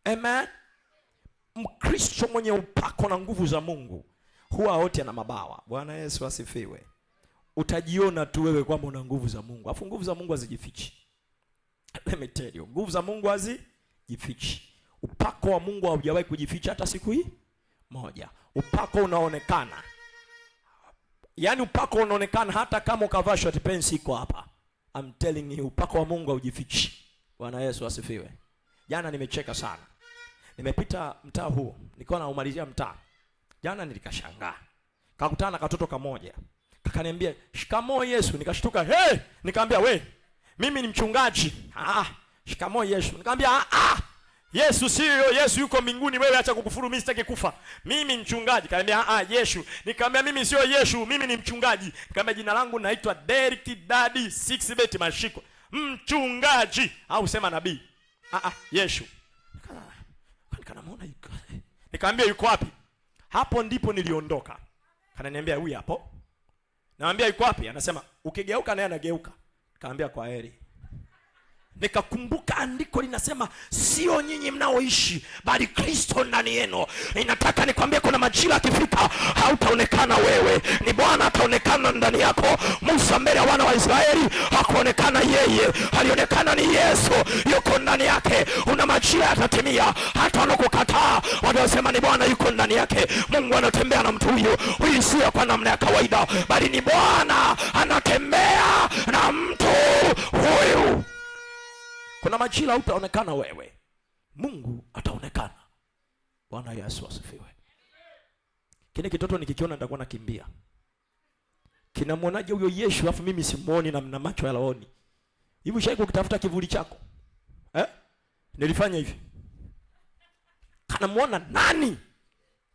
Amen. Mkristo mwenye upako na nguvu za Mungu huwa wote ana mabawa. Bwana Yesu asifiwe. Utajiona tu wewe kwamba una nguvu za Mungu. Afu nguvu za Mungu hazijifichi. Let me tell you, nguvu za Mungu hazijifichi. Upako wa Mungu haujawahi kujificha hata siku hii moja. Upako unaonekana. Yaani upako unaonekana hata kama ukavaa short pants iko hapa. I'm telling you, upako wa Mungu haujifichi. Bwana Yesu asifiwe. Jana nimecheka sana. Nimepita mtaa huu, nilikuwa naumalizia mtaa. Jana nilikashangaa. Kakutana na katoto kamoja. Kakaniambia, "Shikamoo Yesu." Nikashtuka, "Hey!" Nikamwambia, "We, mimi ni mchungaji." "Shikamoo Yesu." Nikamwambia, "Yesu sio, Yesu yuko mbinguni, wewe acha kukufuru, mimi sitaki kufa. Mimi mchungaji." Kaniambia, Yesu." Nikamwambia, "Mimi sio Yesu, mimi ni mchungaji." Nikamwambia, "Jina langu naitwa Derek Daddy 6bet Mashiko. Mchungaji." Au sema nabii. Yesu." Nikamwona yuko. Nikamwambia, "Yuko wapi?" Hapo ndipo niliondoka. Kananiambia, "Huyu hapo." Naambia, "Yuko wapi?" Anasema, "Ukigeuka naye anageuka." Nikamwambia, "Kwa heri." Nikakumbuka andiko linasema, sio nyinyi mnaoishi bali Kristo ndani yenu. Ninataka nikwambie kuna majira yakifika hautaonekana wewe, ni Bwana ataonekana ndani yako. Musa mbele ya wana wa Israeli hakuonekana yeye, alionekana ni Yesu yuko ndani yake. Una majira yatatimia, hata wanakukataa wanasema ni Bwana yuko ndani yake. Mungu anatembea na mtu huyu. Huyu sio kwa namna ya kawaida, bali ni Bwana anatembea na mtu huyu. Kuna majira hutaonekana wewe. Mungu ataonekana. Bwana Yesu asifiwe. Kile kitoto nikikiona nitakuwa nakimbia. Kinamwonaje huyo Yesu alafu mimi simuoni na macho ya laoni? Hivi ushaiko kutafuta kivuli chako? Nilifanya hivi. Kanamuona nani?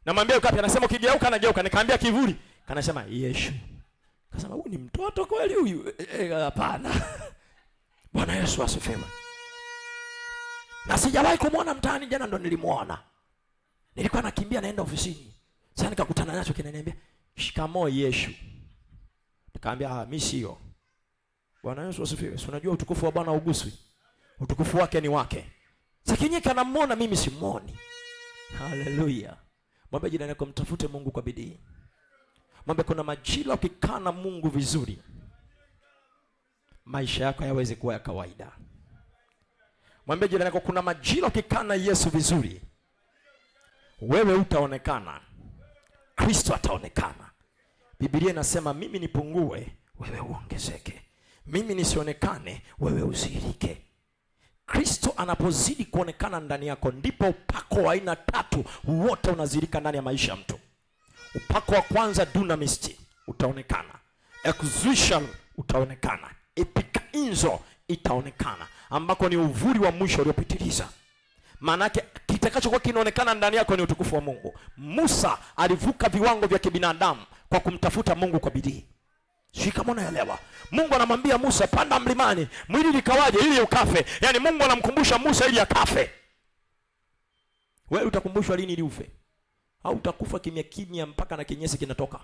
Namwambia ukapi, anasema ukigeuka anageuka. Nikamwambia kivuli, kanasema Yesu. Kasema huyu ni mtoto kweli huyu? Hapana. Bwana Yesu asifiwe. Na sijawahi kumwona mtaani, jana ndo nilimuona. Nilikuwa nakimbia naenda ofisini. Sasa nikakutana nacho kinaniambia, "Shikamoo Yesu." Nikamwambia, "Mimi sio." Bwana Yesu asifiwe. Si unajua utukufu wa Bwana uguswi? Utukufu wake ni wake. Sasa kinyi kanamuona mimi simuoni. Haleluya. Mwambie jirani yako mtafute Mungu kwa bidii. Mwambie kuna majira ukikaa na Mungu vizuri, maisha yako hayawezi kuwa ya kawaida. Mwambie jirani yako kuna majira ukikaa na Yesu vizuri, wewe utaonekana, Kristo ataonekana. Biblia inasema mimi nipungue, wewe uongezeke. Mimi nisionekane, wewe uzidike. Kristo anapozidi kuonekana ndani yako, ndipo upako wa aina tatu wote unazidika ndani ya maisha ya mtu. Upako wa kwanza dunamis utaonekana, exousia utaonekana, epikainzo itaonekana, ambako ni uvuli wa mwisho uliopitiliza. Maana yake kitakachokuwa kinaonekana ndani yako ni utukufu wa Mungu. Musa alivuka viwango vya kibinadamu kwa kumtafuta Mungu kwa bidii. Sio kama unaelewa. Mungu anamwambia Musa, panda mlimani, mwili likawaje ili ukafe. Yaani Mungu anamkumbusha Musa ili akafe. Wewe utakumbushwa lini ili ufe? Au utakufa kimya kimya mpaka na kinyesi kinatoka?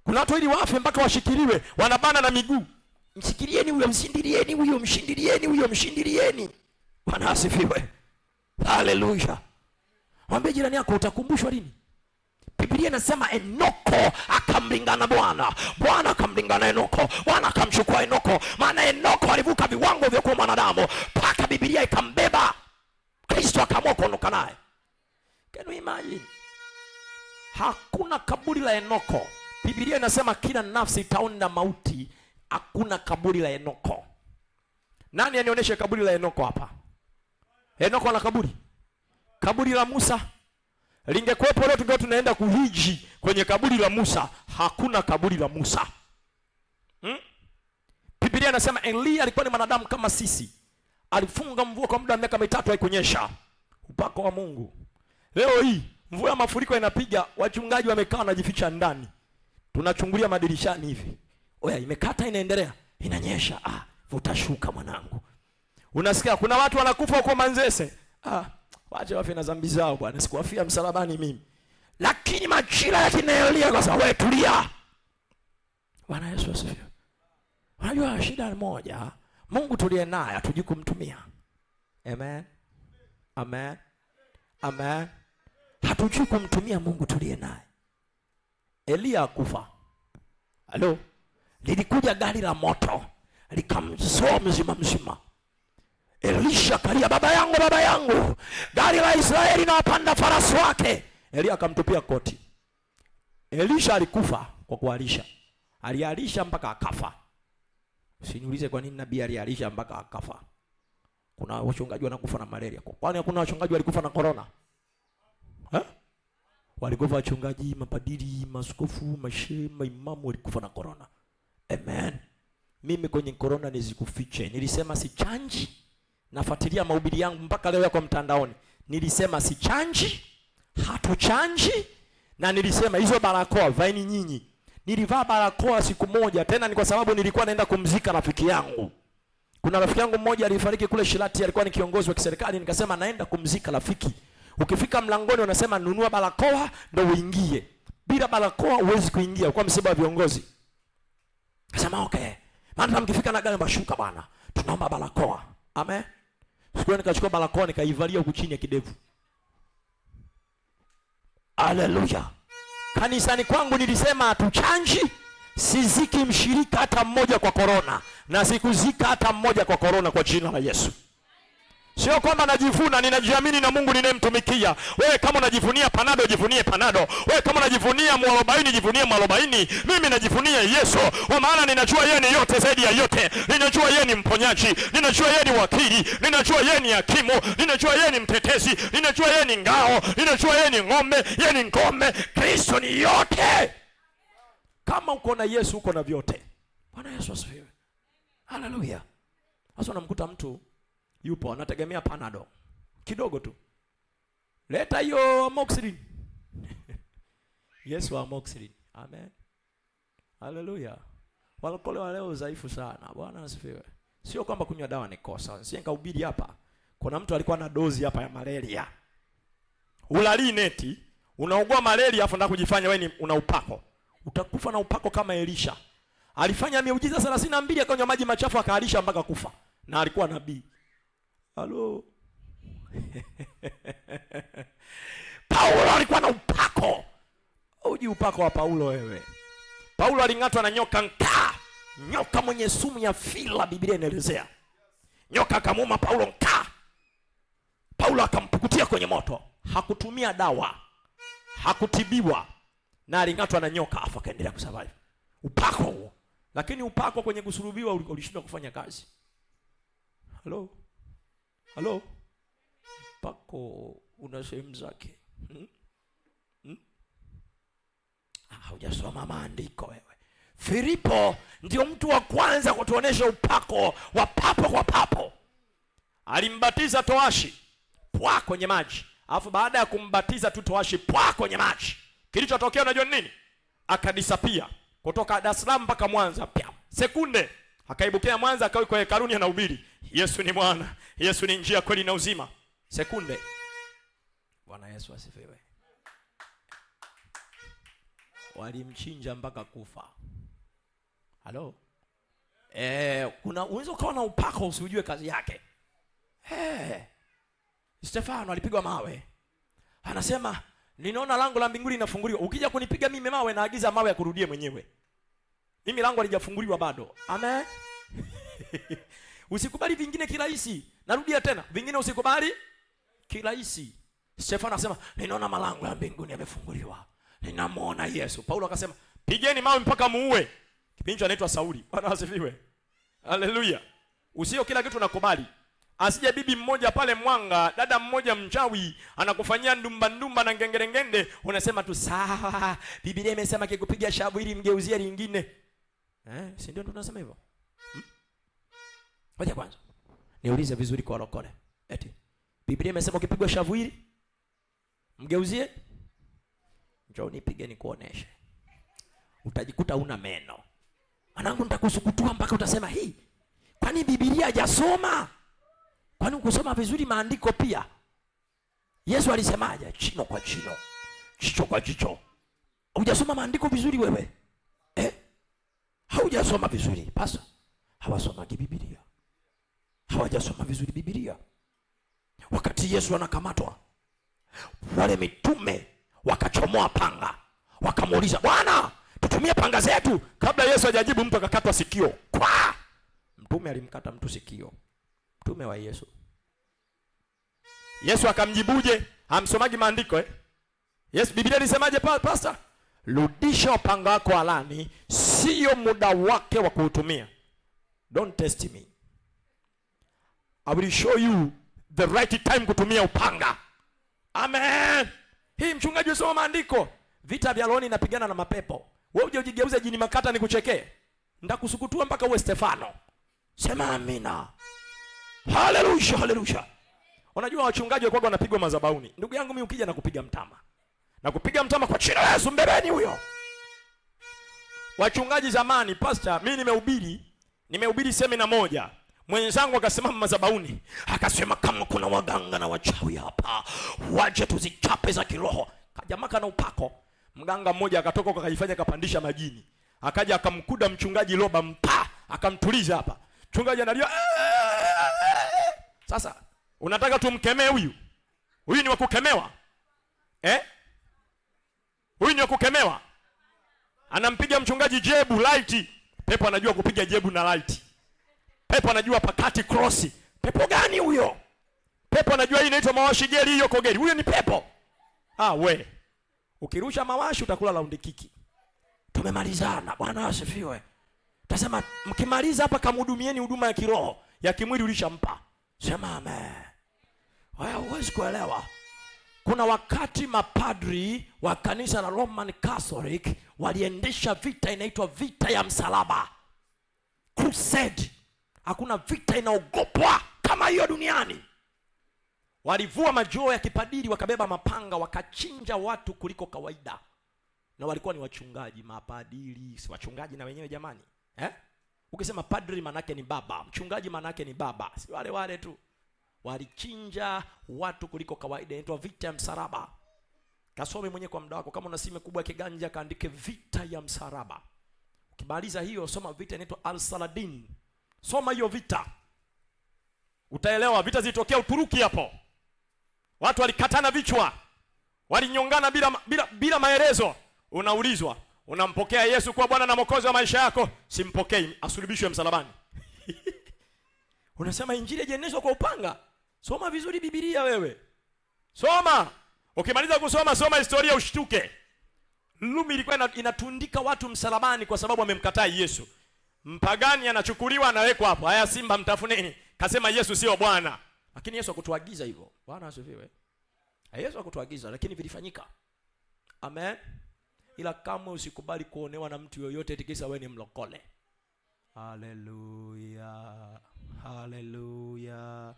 Kuna watu ili wafe mpaka washikiliwe, wanabana na miguu. Mshikilieni huyo, mshindilieni huyo, mshindilieni huyo, mshindilieni. Bwana asifiwe. Haleluya. Mwambie jirani yako utakumbushwa lini? Biblia inasema Enoko akamlingana Bwana. Bwana akamlingana Enoko. Bwana akamchukua Enoko. Maana Enoko alivuka viwango vya kuwa mwanadamu mpaka Biblia ikambeba. Kristo akaamua kuondoka naye. Can you imagine? Hakuna kaburi la Enoko. Biblia inasema kila nafsi itaona mauti. Hakuna kaburi la Enoko. Nani anionyeshe kaburi la Enoko hapa? Enoko ana kaburi? Kaburi la Musa lingekuwepo leo tungekuwa tunaenda kuhiji kwenye kaburi la Musa. Hakuna kaburi la Musa. Biblia inasema Elia alikuwa ni mwanadamu kama sisi. Alifunga mvua kwa muda wa miaka 3 haikunyesha. Upako wa Mungu. Leo hii mvua ya mafuriko inapiga, wachungaji wamekaa wanajificha ndani. Tunachungulia madirishani hivi. Oya, imekata inaendelea, inanyesha. Utashuka mwanangu. Unasikia kuna watu wanakufa huko Manzese. Wacha wafe na dhambi zao bwana, sikuwafia msalabani mimi. Lakini majira yakinaelia kwa sababu wewe tulia. Bwana Yesu asifiwe. Unajua shida moja, Mungu tulie naye hatujui kumtumia. Amen. Amen. Amen. Hatujui kumtumia Mungu tulie naye. Elia akufa. Halo. Lilikuja gari la moto, likamzoa mzima. Elisha kalia, baba yangu, gari la Israeli na wapanda farasi wake. Elia akamtupia koti. Elisha alikufa kwa kualisha. Alialisha mpaka akafa. Usiniulize kwa nini nabii alialisha mpaka akafa. Kuna wachungaji wanakufa na malaria. Kwani hakuna wachungaji walikufa na corona? Walikufa wachungaji, mapadiri, maaskofu, mashehe, maimamu walikufa na corona. Amen. Mimi kwenye corona nizikufiche. Nilisema sichanji. Nafuatilia mahubiri yangu mpaka leo yako mtandaoni. Nilisema sichanji, hatuchanji, na nilisema hizo barakoa vaini nyinyi. Nilivaa barakoa siku moja, tena ni kwa sababu nilikuwa naenda kumzika rafiki yangu. Kuna rafiki yangu mmoja alifariki kule Shirati, alikuwa ni kiongozi wa kiserikali, nikasema naenda kumzika rafiki. Ukifika mlangoni unasema nunua barakoa ndio uingie. Bila barakoa huwezi kuingia kwa msiba wa viongozi. Nasema okay. Maana mkifika na gari mashuka bwana, tunaomba barakoa. Amen. Siku nikachukua barakoa nikaivalia huku chini ya kidevu. Haleluya. Kanisani kwangu nilisema hatuchanji, siziki mshirika hata mmoja kwa corona, na sikuzika hata mmoja kwa corona kwa jina la Yesu. Sio kwamba najivuna, ninajiamini na Mungu ninayemtumikia. Wewe kama unajivunia Panado, jivunie Panado. Wewe kama unajivunia mwarobaini, jivunie mwarobaini. Mimi najivunia Yesu, kwa maana ninajua yeye ni yote zaidi ya yote. Ninajua yeye ni mponyaji, ninajua yeye ni wakili, ninajua yeye ni hakimu, ninajua yeye ni mtetezi, ninajua yeye ni ngao, ninajua yeye ni ng'ombe, yeye ni ngome. Kristo ni yote. Kama uko na Yesu uko na vyote. Bwana Yesu asifiwe. Haleluya. Sasa unamkuta mtu yupo anategemea Panado kidogo tu, leta hiyo amoxicillin. Yesu amoxicillin. Amen. Haleluya. Walokole wa leo dhaifu sana. Bwana asifiwe. Sio kwamba kunywa dawa ni kosa. Sisi nikahubiri hapa, kuna mtu alikuwa na dozi hapa ya malaria. Ulali neti, unaugua malaria afu unataka kujifanya wewe una upako. Utakufa na upako kama Elisha. Alifanya miujiza 32 akanywa maji machafu akaalisha mpaka kufa. Na alikuwa nabii. Halo. Paulo alikuwa na upako. Uji upako wa Paulo wewe. Paulo aling'atwa na nyoka nkaa. Nyoka mwenye sumu ya fila, Biblia inaelezea. Nyoka akamuuma Paulo nkaa. Paulo akampukutia kwenye moto. Hakutumia dawa. Hakutibiwa. Na aling'atwa na nyoka afa akaendelea kusurvive. Upako huo. Lakini upako kwenye kusulubiwa ulishindwa kufanya kazi. Halo. Halo. Upako una sehemu zake. Hujasoma maandiko wewe. Filipo ndio mtu wa kwanza kutuonesha upako wa papo kwa papo. Alimbatiza towashi pwa kwenye maji. Alafu baada ya kumbatiza tu towashi pwa kwenye maji, kilichotokea unajua nini? Akadisapia kutoka Dar es Salaam mpaka Mwanza pia. Sekunde akaibukea Mwanza, akawa kwa hekaluni anahubiri, Yesu ni Bwana, Yesu ni njia, kweli na uzima. Sekunde. Bwana Yesu asifiwe. Walimchinja mpaka kufa. Halo. Unaweza kuwa na upako usijue kazi yake. Stefano alipigwa mawe. Anasema, ninaona lango la mbinguni linafunguliwa. Ukija kunipiga mimi mawe, naagiza mawe yakurudie mwenyewe. Mimi lango halijafunguliwa bado. Amen. Usikubali vingine kirahisi. Narudia tena, vingine usikubali kirahisi. Stefano akasema, ninaona malango ya mbinguni yamefunguliwa. Ninamuona Yesu. Paulo akasema, pigeni mawe mpaka muue. Kipindi anaitwa Sauli. Bwana asifiwe. Haleluya. Usio kila kitu nakubali. Asije bibi mmoja pale Mwanga, dada mmoja mchawi anakufanyia ndumba na ngengerengende, unasema tu sawa, Biblia imesema kikupiga shavu ili mgeuzie lingine. Si ndio tunasema hivyo? Ngoja kwanza niulize vizuri kwa lokole. Eti Biblia imesema ukipigwa shavu hili mgeuzie? Njoo nipige nikuoneshe. Utajikuta una meno. Anangu nitakusukutua mpaka utasema hii. Kwani Biblia hajasoma? Kwani ukusoma vizuri maandiko pia? Yesu alisemaje? Chino kwa chino, jicho kwa jicho. Hujasoma maandiko vizuri wewe? Haujasoma vizuri. Pasa hawasoma Biblia. Hawajasoma vizuri Biblia. Wakati Yesu anakamatwa, wale mitume wakachomoa panga. Wakamuuliza, Bwana, tutumie panga zetu. Kabla Yesu hajajibu, mtu akakatwa sikio. Kwa! Mtume alimkata mtu sikio. Mtume wa Yesu. Yesu akamjibuje? Hamsomagi maandiko Yes, Biblia inasemaje pastor? Rudisha upanga wako alani, sio muda wake wa kuutumia. Don't test me. I will show you the right time kutumia upanga. Amen. Hii mchungaji usoma maandiko. Vita vya rohoni inapigana na mapepo. Wewe uje ujigeuze jini makata nikuchekee. Ndakusukutua mpaka uwe Stefano. Sema amina. Haleluya, haleluya. Unajua wachungaji wako wanapigwa madhabahuni. Ndugu yangu mimi ukija na kupiga mtama. Na kupiga mtama kwa jina la Yesu, mbebeni huyo. Wachungaji zamani, pastor, mimi nimehubiri semina moja. Mwenzangu akasimama madhabahuni, akasema kama kuna waganga na wachawi hapa, waje tuzichape za kiroho. Kajamaa kana upako. Mganga mmoja akatoka akajifanya kapandisha majini. Akaja akamkuda mchungaji roba mpa, akamtuliza hapa. Mchungaji analia. Sasa unataka tumkemee huyu? Huyu ni wa kukemewa? Huyu ni wa kukemewa? Anampiga mchungaji jebu light. Pepo anajua kupiga jebu na light. Pepo anajua pakati cross. Pepo gani huyo? Pepo anajua hii inaitwa mawashi geli, hiyo kogeli. Huyo ni pepo. We. Ukirusha mawashi utakula raundi kiki. Tumemalizana. Bwana asifiwe. Tasema mkimaliza hapa kamhudumieni huduma ya kiroho. Ya kimwili ulishampa. Sema amen. Wewe huwezi kuelewa. Kuna wakati mapadri wa kanisa la Roman Catholic waliendesha vita inaitwa vita ya msalaba. Crusade. Hakuna vita inaogopwa kama hiyo duniani. Walivua majoho ya kipadiri, wakabeba mapanga, wakachinja watu kuliko kawaida. Na walikuwa ni wachungaji, mapadiri, si wachungaji na wenyewe jamani. Ukisema padri manake ni baba, mchungaji manake ni baba. Si wale tu. Walichinja watu kuliko kawaida, inaitwa vita ya msalaba. Kasome mwenyewe kwa muda wako, kama una simu kubwa kiganja kaandike vita ya msalaba. Ukimaliza hiyo soma vita inaitwa Al-Saladin. Soma hiyo vita. Utaelewa vita zilitokea Uturuki hapo. Watu walikatana vichwa. Walinyongana bila maelezo. Unaulizwa, unampokea Yesu kuwa Bwana na Mwokozi wa maisha yako? Simpokei, asulubishwe msalabani. Unasema injili jenezwa kwa upanga? Soma vizuri Biblia wewe. Soma. Ukimaliza kusoma, soma historia ushtuke. Rumi ilikuwa inatundika watu msalabani kwa sababu wamemkataa Yesu. Mpagani anachukuliwa anawekwa hapo. Haya simba mtafuneni. Kasema Yesu sio Bwana. Lakini Yesu hakutuagiza hivyo. Bwana asifiwe. Yesu hakutuagiza lakini vilifanyika. Amen. Ila kama usikubali kuonewa na mtu yoyote eti kisa wewe ni mlokole. Haleluya. Haleluya.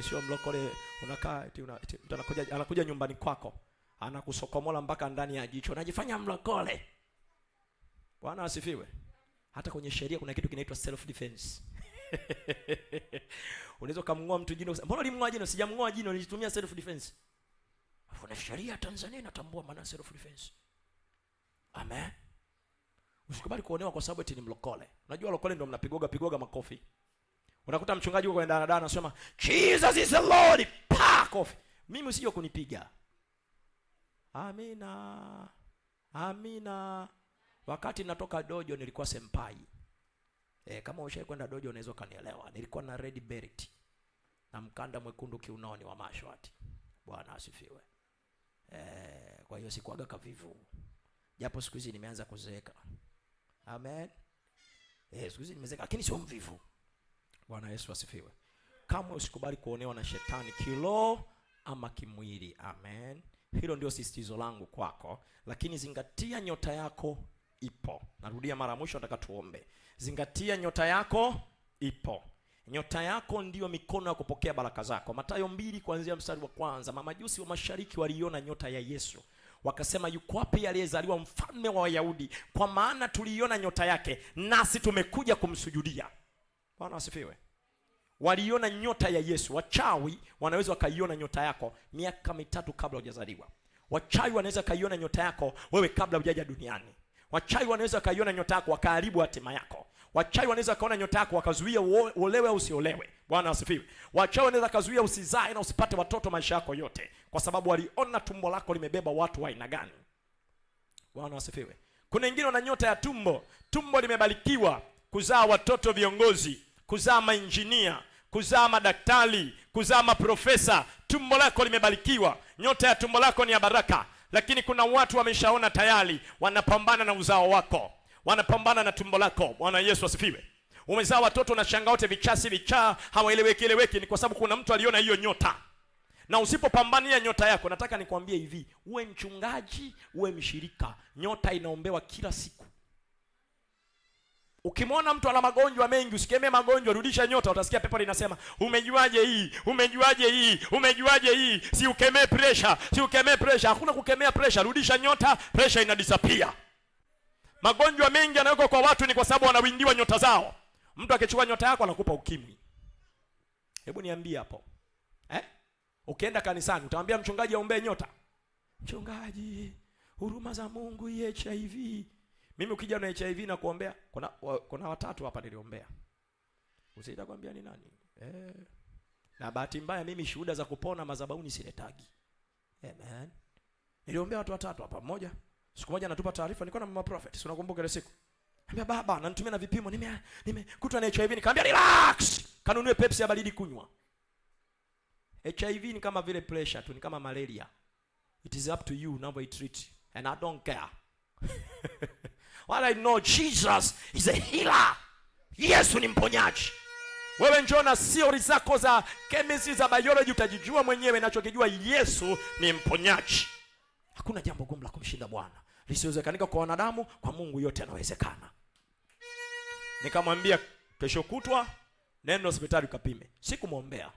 Sio mlokole unakaa eti mtu anakuja nyumbani kwako. Anakusokomola mpaka ndani ya jicho. Unajifanya mlokole. Bwana asifiwe. Hata kwenye sheria kuna kitu kinaitwa self defense. Unaweza kumng'oa mtu jino. Mbona ulimng'oa jino? Sijamng'oa jino, nilitumia self defense. Kuna sheria Tanzania inatambua maana self defense. Amen. Usikubali kuonewa kwa sababu eti ni mlokole. Unajua lokole ndio mnapigoga makofi. Unakuta mchungaji yuko kwenye dada anasema Jesus is the Lord. Pa kofi. Mimi usije kunipiga. Amina. Amina. Wakati natoka dojo nilikuwa senpai. Kama ushawahi kwenda dojo unaweza kanielewa. Nilikuwa na red belt na mkanda mwekundu kiunoni wa mashwati. Bwana asifiwe. Kwa hiyo sikuaga kavivu. Japo siku hizi nimeanza kuzeeka. Amen. Siku hizi nimezeeka lakini sio mvivu. Bwana Yesu asifiwe. Kama usikubali kuonewa na shetani kiroho ama kimwili. Amen. Hilo ndio sisitizo langu kwako, lakini zingatia nyota yako ipo. Narudia mara mwisho, nataka tuombe. Zingatia nyota yako ipo. Nyota yako ndiyo mikono ya kupokea baraka zako. Mathayo 2 kuanzia mstari wa 1. Mamajusi wa mashariki waliona nyota ya Yesu. Wakasema yuko wapi aliyezaliwa mfalme wa Wayahudi? Kwa maana tuliiona nyota yake nasi tumekuja kumsujudia. Bwana asifiwe. Waliona nyota ya Yesu. Wachawi wanaweza wakaiona nyota yako miaka 3 kabla hujazaliwa. Wachawi wanaweza kaiona nyota yako wewe kabla hujaja duniani. Wachawi wanaweza kaiona nyota yako wakaharibu hatima yako. Wachawi wanaweza kaona nyota yako wakazuia uolewe au usiolewe. Bwana asifiwe. Wachawi wanaweza kazuia usizae na usipate watoto maisha yako yote, kwa sababu waliona tumbo lako limebeba watu wa aina gani. Bwana asifiwe. Kuna wengine wana nyota ya tumbo. Tumbo limebarikiwa kuzaa watoto viongozi, kuzaa mainjinia, kuzaa madaktari, kuzaa maprofesa. Tumbo lako limebarikiwa. Nyota ya tumbo lako ni ya baraka. Lakini kuna watu wameshaona tayari, wanapambana na uzao wako, wanapambana na tumbo lako. Bwana Yesu asifiwe. Umezaa watoto na shanga wote vichaa, hawaeleweki. Ni kwa sababu kuna mtu aliona hiyo nyota. Na usipopambania nyota yako, nataka nikwambie hivi, uwe mchungaji, uwe mshirika, nyota inaombewa kila siku. Ukimwona mtu ana magonjwa mengi, usikemee magonjwa, rudisha nyota. Utasikia pepo linasema, umejuaje hii? Umejuaje hii? Umejuaje hii? Si ukemee pressure, si ukemee pressure. Hakuna kukemea pressure, rudisha nyota, pressure ina disappear. Magonjwa mengi yanayoko kwa watu ni kwa sababu wanawindiwa nyota zao. Mtu akichukua nyota yako anakupa ukimwi. Hebu niambie hapo. Ukienda kanisani utamwambia mchungaji aombee nyota? Mchungaji, huruma za Mungu, HIV. Mimi ukija na HIV na kuombea, kuna watatu hapa niliombea. Usitaka kwambia ni nani? Na bahati mbaya mimi shuhuda za kupona madhabahuni siletagi. Amen. Niliombea watu watatu hapa. Mmoja siku moja anatupa taarifa, nilikuwa na mama prophet. Si unakumbuka ile siku? Niambia baba, ananitumia na vipimo, nimekutwa na HIV. Nikamwambia relax, kanunue Pepsi ya baridi kunywa. HIV ni kama vile pressure tu, ni kama malaria. It is up to you now I treat, and I don't care. What I know, Jesus is a healer. Yesu ni mponyaji. Wewe njoo na theory zako za chemistry, za biology, utajijua mwenyewe. Ninachokijua, Yesu ni mponyaji. Hakuna jambo gumu la kumshinda Bwana. Lisiwezekanika kwa wanadamu, kwa Mungu yote yanawezekana. Nikamwambia kesho kutwa nenda hospitali ukapime. Sikumwombea.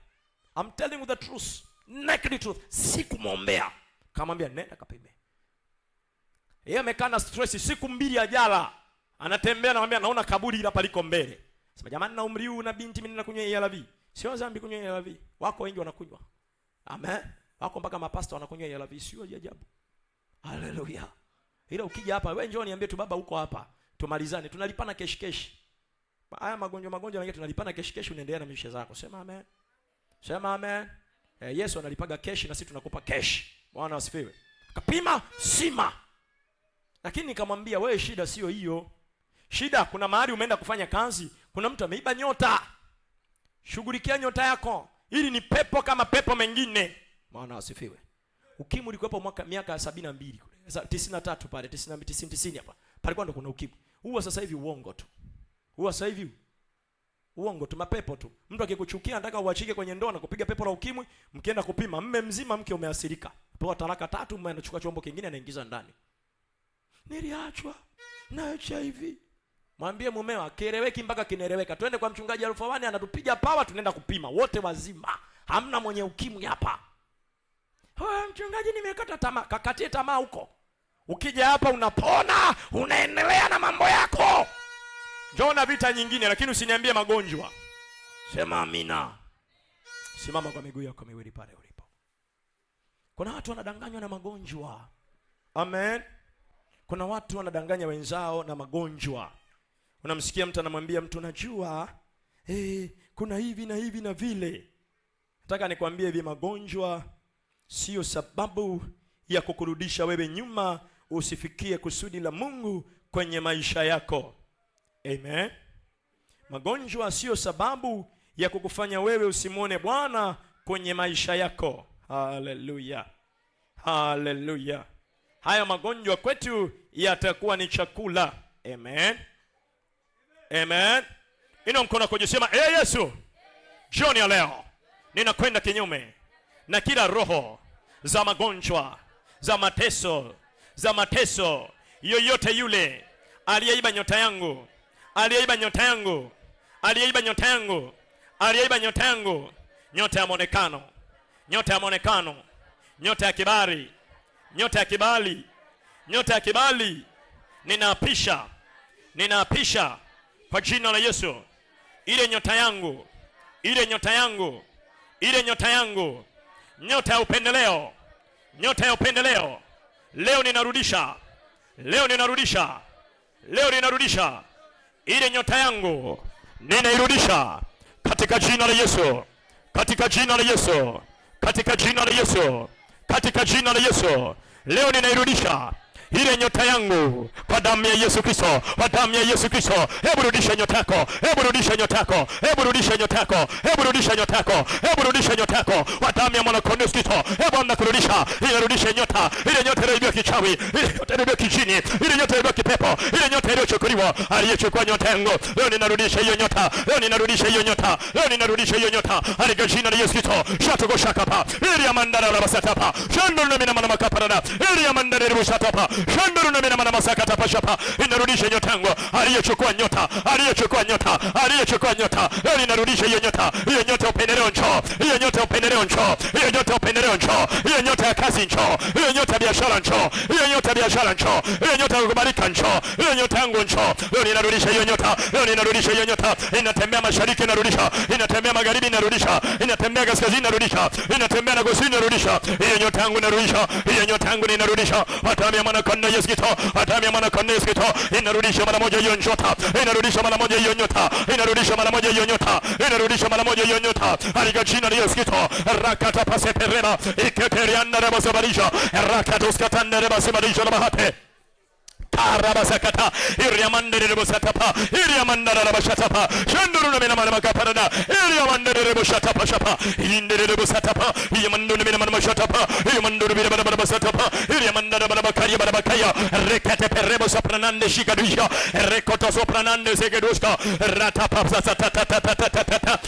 I'm telling you the truth. Naked truth. Sikumwombea. Kamwambia nenda kapime. Yeye amekaa na stress siku 2 ajala. Anatembea na anamwambia naona kaburi hapa liko mbele. Sema jamani, na umri huu na binti mimi ninakunywa ARV. Sio dhambi kunywa ARV. Wako wengi wanakunywa. Amen. Wako mpaka mapasta wanakunywa ARV, sio ajabu. Haleluya. Ila ukija hapa wewe njoo niambie tu baba uko hapa. Tumalizane. Tunalipana kesh. Haya magonjwa mengine tunalipana kesh, unaendelea na maisha zako. Sema amen. Sema amen. Yesu analipaga kesh na sisi tunakupa kesh. Bwana asifiwe. Akapima sima. Lakini nikamwambia wewe, shida sio hiyo. Shida kuna mahali umeenda kufanya kazi, kuna mtu ameiba nyota. Shughulikia nyota yako. Ili ni pepo kama pepo mengine. Bwana asifiwe. Ukimwi ulikuwepo miaka ya 72 kule. 93 pale, 90 hapa. Palikuwa ndo kuna ukimwi. Huwa sasa hivi uongo tu. Huwa sasa hivi uongo tu, mapepo tu. Mtu akikuchukia anataka uachike kwenye ndoa na kupiga pepo la ukimwi, mkienda kupima mme mzima, mke umeathirika. Pewa talaka 3, mume anachukua chombo kingine anaingiza ndani. Niliachwa na HIV. Mwambie mumeo akieleweki mpaka kinereweka. Twende kwa mchungaji Alfawani anatupiga pawa, tunaenda kupima wote wazima. Hamna mwenye ukimwi hapa. Mchungaji nimekata tamaa. Kakatie tamaa huko. Ukija hapa unapona, unaendelea na mambo yako. Njoo na vita nyingine, lakini usiniambie magonjwa. Sema amina. Simama kwa miguu yako miwili pale ulipo. Kuna watu wanadanganywa na magonjwa. Amen. Kuna watu wanadanganya wenzao na magonjwa. Unamsikia mtu anamwambia mtu, najua kuna hivi na hivi na vile. Nataka nikwambie hivi, magonjwa sio sababu ya kukurudisha wewe nyuma usifikie kusudi la Mungu kwenye maisha yako. Amen. Magonjwa sio sababu ya kukufanya wewe usimwone Bwana kwenye maisha yako. Haleluya. Haleluya. Haya magonjwa kwetu yatakuwa ni chakula. Amen. Amen. Ina mkono kujisema, Yesu, jioni ya leo ninakwenda kinyume na kila roho za magonjwa, za mateso yoyote yule aliyeiba nyota yangu, aliyeiba nyota yangu, nyota ya muonekano, nyota ya kibali, ninaapisha kwa jina la Yesu, ile nyota yangu, nyota ya upendeleo, leo ninarudisha ile nyota yangu, ninairudisha katika jina la Yesu, katika jina la Yesu. Leo ninairudisha ile nyota yangu kwa damu ya Yesu Kristo, kwa damu ya Yesu Kristo. Hebu rudisha nyota yako, hebu rudisha nyota yako, hebu rudisha nyota yako, hebu rudisha nyota yako, hebu rudisha nyota yako kwa damu ya mwana kondoo Kristo. Hebu anza kurudisha ile, rudisha nyota, ile nyota iliyoibiwa kichawi, ile nyota iliyoibiwa kijini, ile nyota iliyoibiwa kipepo, ile nyota iliyochukuliwa, aliyechukua nyota yangu. Leo ninarudisha hiyo nyota, leo ninarudisha hiyo nyota, leo ninarudisha hiyo nyota katika jina la Yesu Kristo. Shatuko shakapa, ili amandara la basatapa, shando na mina mana makaparada, ili amandara la basatapa, shando na mina mana masakata pashapa. Ninarudisha nyota yangu, aliyechukua nyota, leo ninarudisha hiyo nyota, hiyo nyota upendeleo njoo, hiyo nyota upendeleo njoo, hiyo nyota upendeleo njoo, hiyo nyota ya kazi njoo, hiyo nyota ya biashara njoo, hiyo nyota ya biashara njoo, hiyo nyota ya kubarika njoo, hiyo nyota yangu njoo. Leo ninarudisha hiyo nyota, leo ninarudisha hiyo nyota. Inatembea mashariki narudisha, inatembea magharibi narudisha, inatembea kaskazini narudisha, inatembea na kusini narudisha. Hiyo nyota yangu narudisha, hiyo nyota yangu ninarudisha. Hata mwana kanda Yesu Kristo, hata mwana kanda Yesu Kristo, inarudisha mara moja hiyo nyota, inarudisha mara moja hiyo nyota, inarudisha mara moja hiyo nyota, inarudisha mara moja hiyo nyota. Katika jina la Yesu Kristo, rakata paseperema, iketeriana na basabalisha, rakata uskatana na basabalisha na bahate. Karabasakata, Iriamandere Bosatapa, Iriamandara Bashatapa, Shanduru Minamana Caparada, Iriamandere Boshatapa Shapa, Indere Bosatapa, Yamandu Minamana Shatapa, Yamandu Basatapa, Iriamandara Bakaya Bakaya, Recate Perebo Sopranande Shikadusha, Recoto Sopranande Segeduska, Ratapa Satata,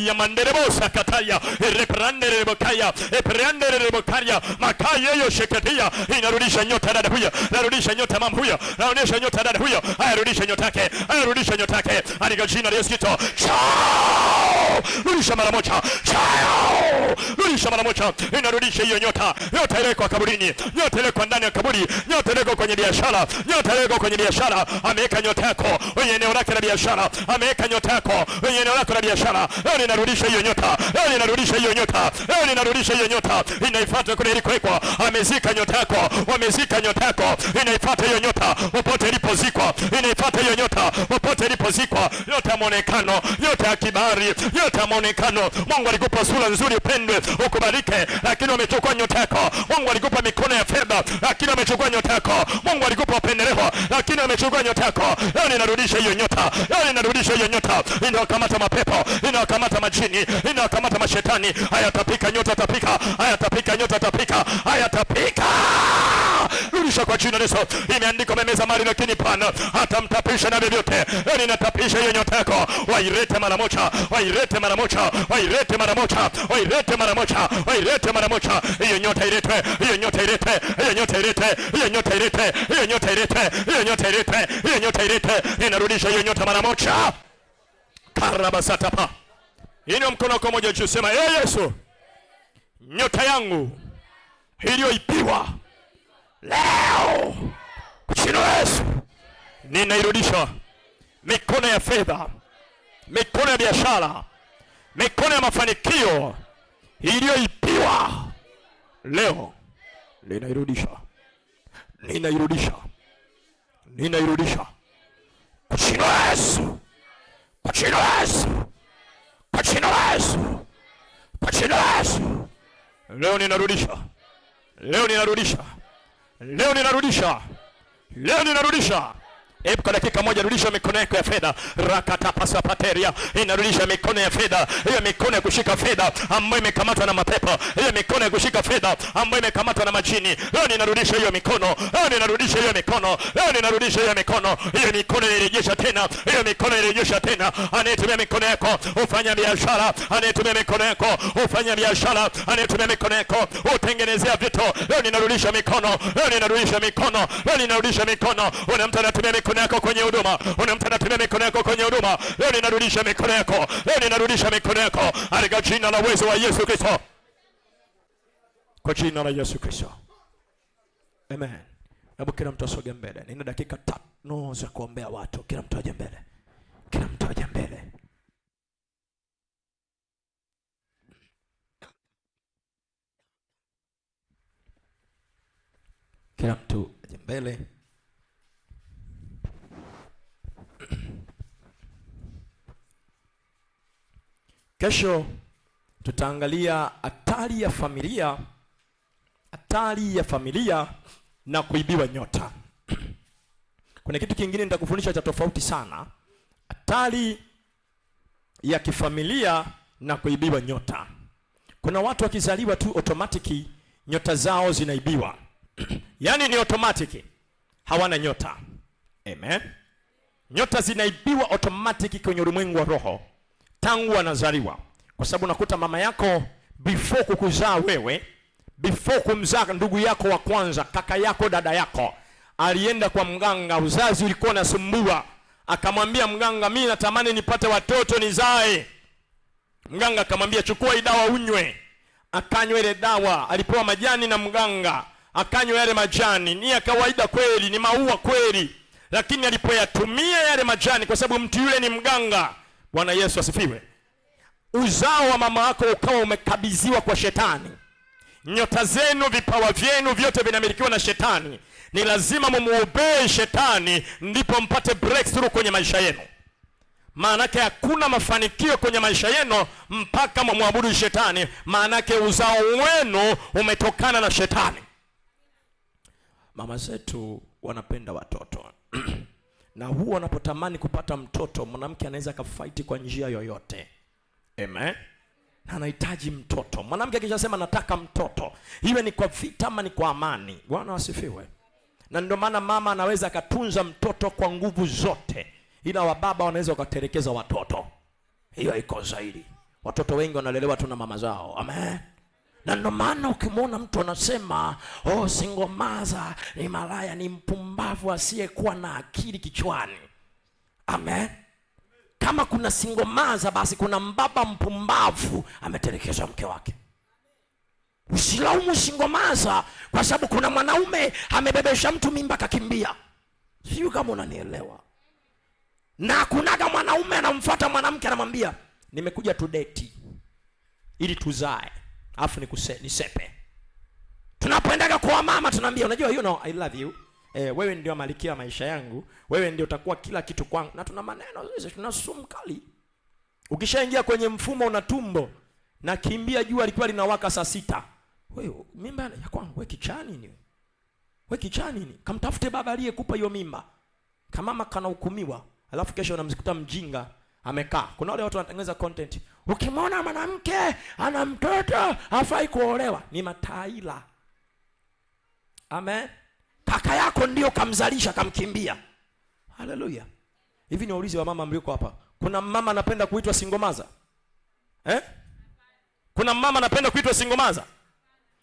Yamandere Bosakataya, Reprandere Bokaya, Eprandere Bokaria, Makaya Yoshekatia, Inarudisha Nyota Huya, Narudisha Nyota Mamhuya, naonesha nyota dada huyo, ayarudisha nyotake, ayarudisha nyotake, katika jina la Yesu Kristo. Chao! Rudisha mara moja. Chao! Rudisha mara moja. Inarudisha hiyo nyota. Nyota ile kwa kaburini, nyota ile kwa ndani ya kaburi, nyota ile kwenye biashara, nyota ile kwenye biashara. Ameweka nyota yako kwenye eneo lake la biashara, ameweka nyota yako kwenye eneo lako la biashara. Leo ninarudisha hiyo nyota, leo ninarudisha hiyo nyota, leo ninarudisha hiyo nyota. Inaifuata kule ilikoekwa. Amezika nyota yako, wamezika nyota yako. Inaifuata hiyo nyota popote ilipozikwa, inaifuata hiyo nyota popote ilipozikwa. Nyota ya muonekano, nyota ya kibali, nyota ya muonekano. Mungu alikupa sura nzuri upendwe ukubalike, lakini umechukua nyota yako. Mungu alikupa mikono ya fedha, lakini umechukua nyota yako. Mungu alikupa upendeleo, lakini umechukua nyota yako. Leo ninarudisha hiyo nyota, leo ninarudisha hiyo nyota. Inawakamata mapepo, inawakamata majini, inawakamata mashetani. Hayatapika nyota, tapika, hayatapika nyota, tapika, hayatapika. Rudisha kwa jina la Yesu. Imeandikwa memeza mali lakini pana hata mtapisha na vyovyote. Leo ninatapisha hiyo nyota yako. Wailete mara moja, wailete mara moja, wailete mara moja, wailete mara moja, wailete mara moja. Hiyo nyota ilete, hiyo nyota ilete, hiyo nyota ilete, hiyo nyota ilete, hiyo nyota ilete, hiyo nyota ilete, hiyo nyota ilete. Ninarudisha hiyo nyota mara moja. Karabasatapa. Inua mkono wako mmoja juu, sema ee Yesu, nyota yangu iliyoipiwa leo kwa jina la Yesu ninairudisha. Mikono ya fedha, mikono ya biashara, mikono ya mafanikio iliyoipiwa leo ninairudisha, ninairudisha, ninairudisha kwa jina la Yesu, kwa jina la Yesu, kwa jina la Yesu, kwa jina la Yesu. Leo ninarudisha, leo ninarudisha, leo ninarudisha, leo ninarudisha. Hebu kwa dakika moja rudisha mikono yako ya fedha. Rakatapasa pateria. Inarudisha mikono ya fedha. Hiyo mikono ya kushika fedha ambayo imekamatwa na mapepo. Hiyo mikono ya kushika fedha ambayo imekamatwa na majini. Leo ninarudisha hiyo mikono. Leo ninarudisha hiyo mikono. Leo ninarudisha hiyo mikono. Hiyo mikono irejesha tena. Hiyo mikono irejesha tena. Anayetumia mikono yako ufanya biashara. Anayetumia mikono yako ufanya biashara. Anayetumia mikono yako utengenezea vitu. Leo ninarudisha mikono. Leo ninarudisha mikono. Leo ninarudisha mikono. Una mtu anatumia mikono yako kwenye huduma, una mtu anatumia mikono yako kwenye huduma. Leo ninarudisha mikono yako, leo ninarudisha mikono yako katika jina la uwezo wa Yesu Kristo, kwa jina la Yesu Kristo, amen. Hebu kila mtu asogee mbele, nina dakika 5 za kuombea watu. Kila mtu aje mbele, kila mtu aje mbele. Kila mtu aje mbele. Kesho tutaangalia hatari ya familia, hatari ya familia na kuibiwa nyota. Kuna kitu kingine nitakufundisha cha tofauti sana. Hatari ya kifamilia na kuibiwa nyota. Kuna watu wakizaliwa tu automatic nyota zao zinaibiwa. Yaani ni automatic, hawana nyota. Amen. Nyota zinaibiwa automatic kwenye ulimwengu wa roho tangu wanazaliwa, kwa sababu unakuta mama yako before kukuzaa wewe, before kumzaa ndugu yako wa kwanza, kaka yako, dada yako, alienda kwa mganga. Uzazi ulikuwa unasumbua, akamwambia mganga, mimi natamani nipate watoto nizae. Mganga akamwambia, chukua hii dawa unywe. Akanywa ile dawa, alipewa majani na mganga, akanywa yale majani. Ni ya kawaida kweli, ni maua kweli, lakini alipoyatumia yale majani, kwa sababu mtu yule ni mganga. Bwana Yesu asifiwe. Uzao wa mama yako ukawa umekabidhiwa kwa shetani. Nyota zenu, vipawa vyenu vyote vinamilikiwa na shetani. Ni lazima mumuobee shetani ndipo mpate breakthrough kwenye maisha yenu. Maanake hakuna mafanikio kwenye maisha yenu mpaka mumwabudu shetani. Maanake uzao wenu umetokana na shetani. Mama zetu wanapenda watoto. Na huwa wanapotamani kupata mtoto, mwanamke anaweza kafight kwa njia yoyote. Amen. Na anahitaji mtoto. Mwanamke akishasema nataka mtoto, iwe ni kwa vita ama ni kwa amani. Bwana wasifiwe. Na ndio maana mama anaweza akatunza mtoto kwa nguvu zote, ila wababa wanaweza wakaterekeza watoto. Hiyo iko zaidi. Watoto wengi wanalelewa tu na mama zao. Amen. Na ndio maana ukimwona mtu anasema single mother ni malaya, ni mpumbavu asiyekuwa na akili kichwani. Amen. Kama kuna single mother, basi kuna mbaba mpumbavu ametelekeza mke wake. Usilaumu single mother kwa sababu kuna mwanaume amebebesha mtu mimba kakimbia. Sio kama unanielewa. Na kunaga mwanaume anamfuata mwanamke anamwambia nimekuja tu date ili tuzae, afu nisepe. Tunapoendaga kwa mama tunaambia unajua I love you. Wewe ndio malikia wa maisha yangu, wewe ndio utakuwa kila kitu kwangu. Na tuna maneno sisi, tuna sumu kali. Ukishaingia kwenye mfumo una tumbo na kimbia jua alikuwa linawaka saa 6. Wewe mimba ya kwangu, wewe kichani ni. Wewe kichani ni. Kamtafute baba aliyekupa hiyo mimba. Kama mama kana hukumiwa, alafu kesho unamzikuta mjinga amekaa. Kuna wale watu wanatengeneza content. Ukimwona mwanamke ana mtoto hafai kuolewa, ni mataila. Amen. Kaka yako ndio kamzalisha kamkimbia. Haleluya. Hivi ni waulize wa mama mliko hapa. Kuna mama anapenda kuitwa single mother? Kuna mama anapenda kuitwa single mother?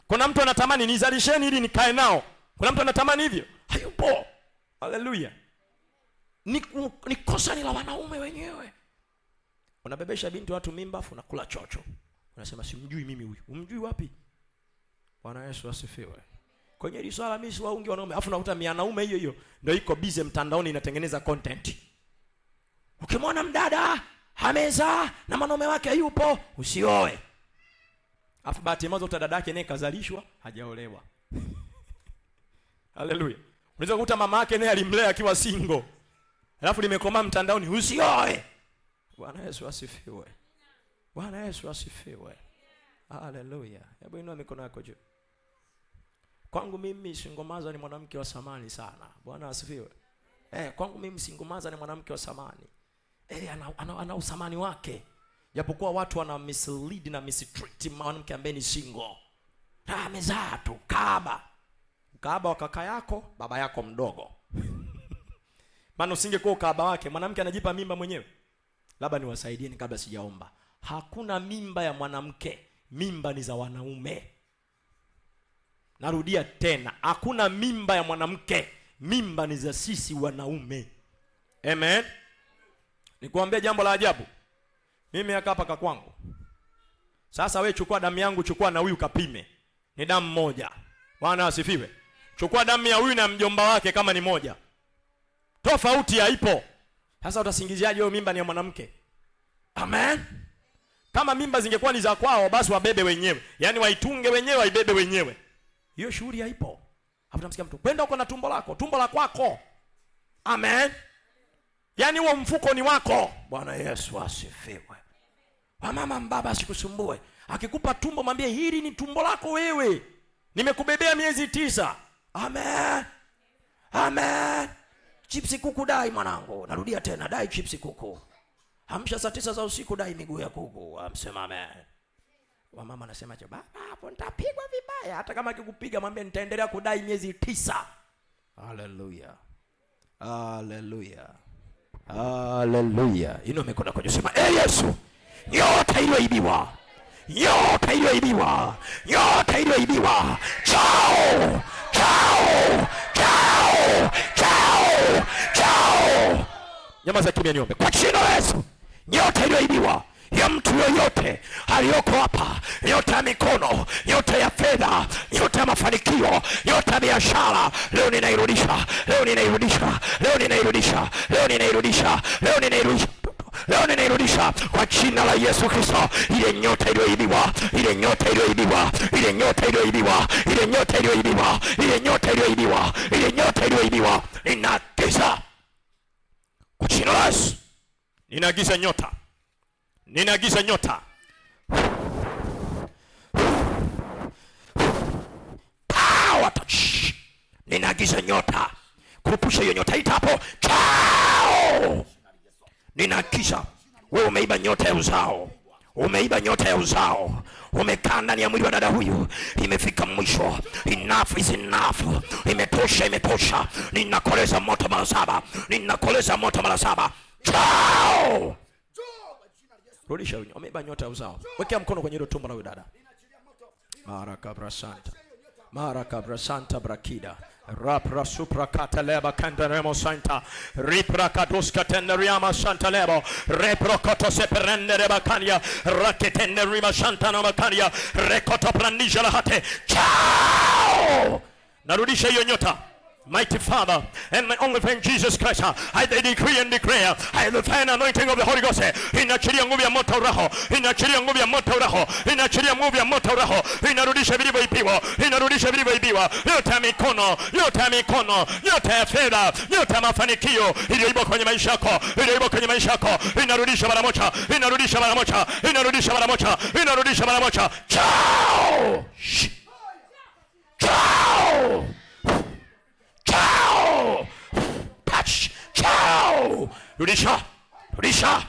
Kuna mtu anatamani nizalisheni ili nikae nao? Kuna mtu anatamani hivyo? Hayupo. Haleluya. Ni kosa ni la wanaume wenyewe. Unabebesha binti watu mimba afu unakula chocho. Unasema simjui mimi huyu. Umjui wapi? Bwana Yesu asifiwe. Kwenye hili swala mimi si waungi wanaume. Afu unakuta mianaume hiyo ndio iko busy mtandaoni inatengeneza content. Ukimwona mdada amezaa na mwanaume wake hayupo, usioe. Afu bahati mbaya uta dadake naye kazalishwa hajaolewa. Haleluya. Unaweza kukuta mama yake naye alimlea akiwa single. Alafu limekomaa mtandaoni, usioe. Bwana Yesu asifiwe. Bwana Yesu asifiwe. Haleluya. Hebu inua mikono yako juu. Kwangu mimi single mother ni mwanamke wa samani sana. Bwana asifiwe. Kwangu mimi single mother ni mwanamke wa samani. Ana usamani wake. Japokuwa watu wana mislead na mistreat mwanamke ambaye ni single. Amezaa tu kaaba wa kaka yako, baba yako mdogo. Maana usingekuwa kaaba wake, mwanamke anajipa mimba mwenyewe. Labda niwasaidieni kabla sijaomba. Hakuna mimba ya mwanamke, mimba ni za wanaume. Narudia tena, hakuna mimba ya mwanamke, mimba ni za sisi wanaume. Amen. Nikuambia jambo la ajabu. Mimi hapa kwa kwangu. Sasa wewe chukua damu yangu, chukua na huyu kapime. Ni damu moja. Bwana asifiwe. Chukua damu ya huyu na mjomba wake kama ni moja. Tofauti haipo. Sasa utasingiziaje hiyo mimba ni ya mwanamke? Amen. Kama mimba zingekuwa ni za kwao basi wabebe wenyewe. Yaani waitunge wenyewe, waibebe wenyewe. Hiyo shughuli haipo. Hapo namsikia mtu, "Kwenda uko na tumbo lako, tumbo la kwako." Amen. Yaani huo mfuko ni wako. Bwana Yesu asifiwe. Mama mbaba asikusumbue. Akikupa tumbo mwambie hili ni tumbo lako wewe. Nimekubebea miezi 9. Amen. Amen. Chipsi kuku dai mwanangu. Narudia tena, dai chipsi kuku. Amsha saa 9 za usiku dai miguu ya kuku. Amsema amen. Mama anasema je, baba hapo nitapigwa vibaya. Hata kama akikupiga mwambie nitaendelea kudai miezi 9. Haleluya. Haleluya. Haleluya. Ino mikono kwa Yesu. Yesu. Yote iliyoibiwa. Yote iliyoibiwa. Yote iliyoibiwa. Chao. Chao. Chao. Chao. Chao. Nyamaza kimya niombe. Kwa jina la Yesu. Yote iliyoibiwa ya mtu yoyote aliyoko hapa, yote ya mikono, yote ya fedha, yote ya mafanikio, yote ya biashara, leo ninairudisha, leo ninairudisha, leo ninairudisha, leo ninairudisha, leo ninairudisha, leo ninairudisha kwa jina la Yesu Kristo. Ile nyota iliyoibiwa, ile nyota iliyoibiwa, ile nyota iliyoibiwa, ile nyota iliyoibiwa, ile nyota iliyoibiwa, ile nyota iliyoibiwa, ninaagiza kwa jina la Yesu, ninaagiza nyota. Ninaagiza nyota. Power touch. Ninaagiza nyota kurupusha hiyo nyota. Ita hapo. Chao. Ninahakisha wewe umeiba nyota ya uzao. Umeiba nyota ya uzao. Umekaa ndani ya mwili wa dada huyu. Imefika mwisho. Enough is enough. Imetosha, imetosha. Ninakoleza moto mara 7. Ninakoleza moto mara 7. Chao. Rudisha huyo. Umeiba nyota ya uzao. Wekea mkono kwenye hilo tumbo la huyo dada. Marakabra santa. Marakabra santa brakida. Rapra supra kataleba kandaremo santa. Ripra kaduska teneriama santa lebo. Repro koto seperende rebakania. Raketende rima santa namakania. Rekoto pranisha lahate. Ciao! Narudisha hiyo nyota. Mighty Father and my only friend Jesus Christ, I decree and declare, I the fire anointing of the Holy Ghost. Inachilia nguvu ya moto roho, inachilia nguvu ya moto roho, inachilia nguvu ya moto roho, inarudisha vilivyoibiwa, inarudisha vilivyoibiwa, yote ya mikono, yote ya mikono, yote ya fedha, yote ya mafanikio iliyoibiwa kwenye maisha yako, iliyoibiwa kwenye maisha yako, inarudisha mara moja, inarudisha mara moja, inarudisha mara moja, inarudisha mara moja. Ciao! Ciao! Ciao! Touch! Ciao! Rudisha! Rudisha!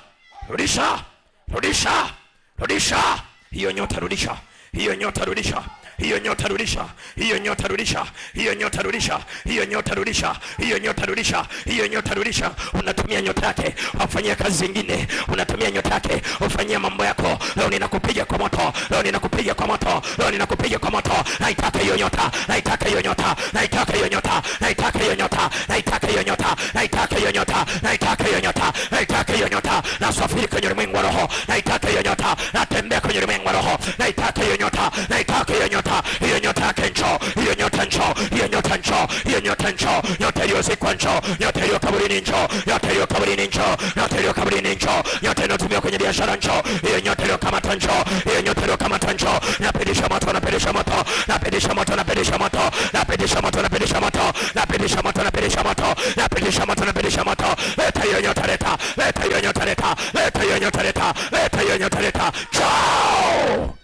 Rudisha! Rudisha! Rudisha! Hiyo nyota rudisha! Hiyo nyota rudisha! Hiyo nyota rudisha! Hiyo nyota rudisha! Hiyo nyota rudisha! Hiyo nyota rudisha! Hiyo nyota rudisha! Hiyo nyota rudisha! Unatumia nyota yake ufanyia kazi zingine, unatumia nyota yake ufanyia mambo yako. Leo ninakupiga kwa moto, leo ninakupiga kwa moto, leo ninakupiga kwa moto. Naitaka hiyo nyota, naitaka hiyo nyota, naitaka hiyo nyota, naitaka hiyo nyota, naitaka hiyo nyota, naitaka hiyo nyota, naitaka hiyo nyota, naitaka hiyo nyota. Nasafiri kwenye ulimwengu wa roho, naitaka hiyo nyota, natembea kwenye ulimwengu wa roho, naitaka hiyo nyota, naitaka hiyo nyota. Hiyo nyota yake njoo, hiyo nyota njoo, hiyo nyota njoo, hiyo nyota njoo, nyota iliyozikwa njoo, nyota iliyo kaburini njoo, nyota iliyo kaburini njoo, nyota iliyo kaburini njoo, nyota inayotumia kwenye biashara njoo, hiyo nyota iliyokamata njoo, hiyo nyota iliyokamata njoo. Napitisha moto, napitisha moto, napitisha moto, napitisha moto, napitisha moto, napitisha moto, napitisha moto, napitisha moto, napitisha moto, napitisha moto. Leta hiyo nyota, leta, leta hiyo nyota, leta, leta hiyo nyota, leta, leta hiyo nyota, leta. Ciao!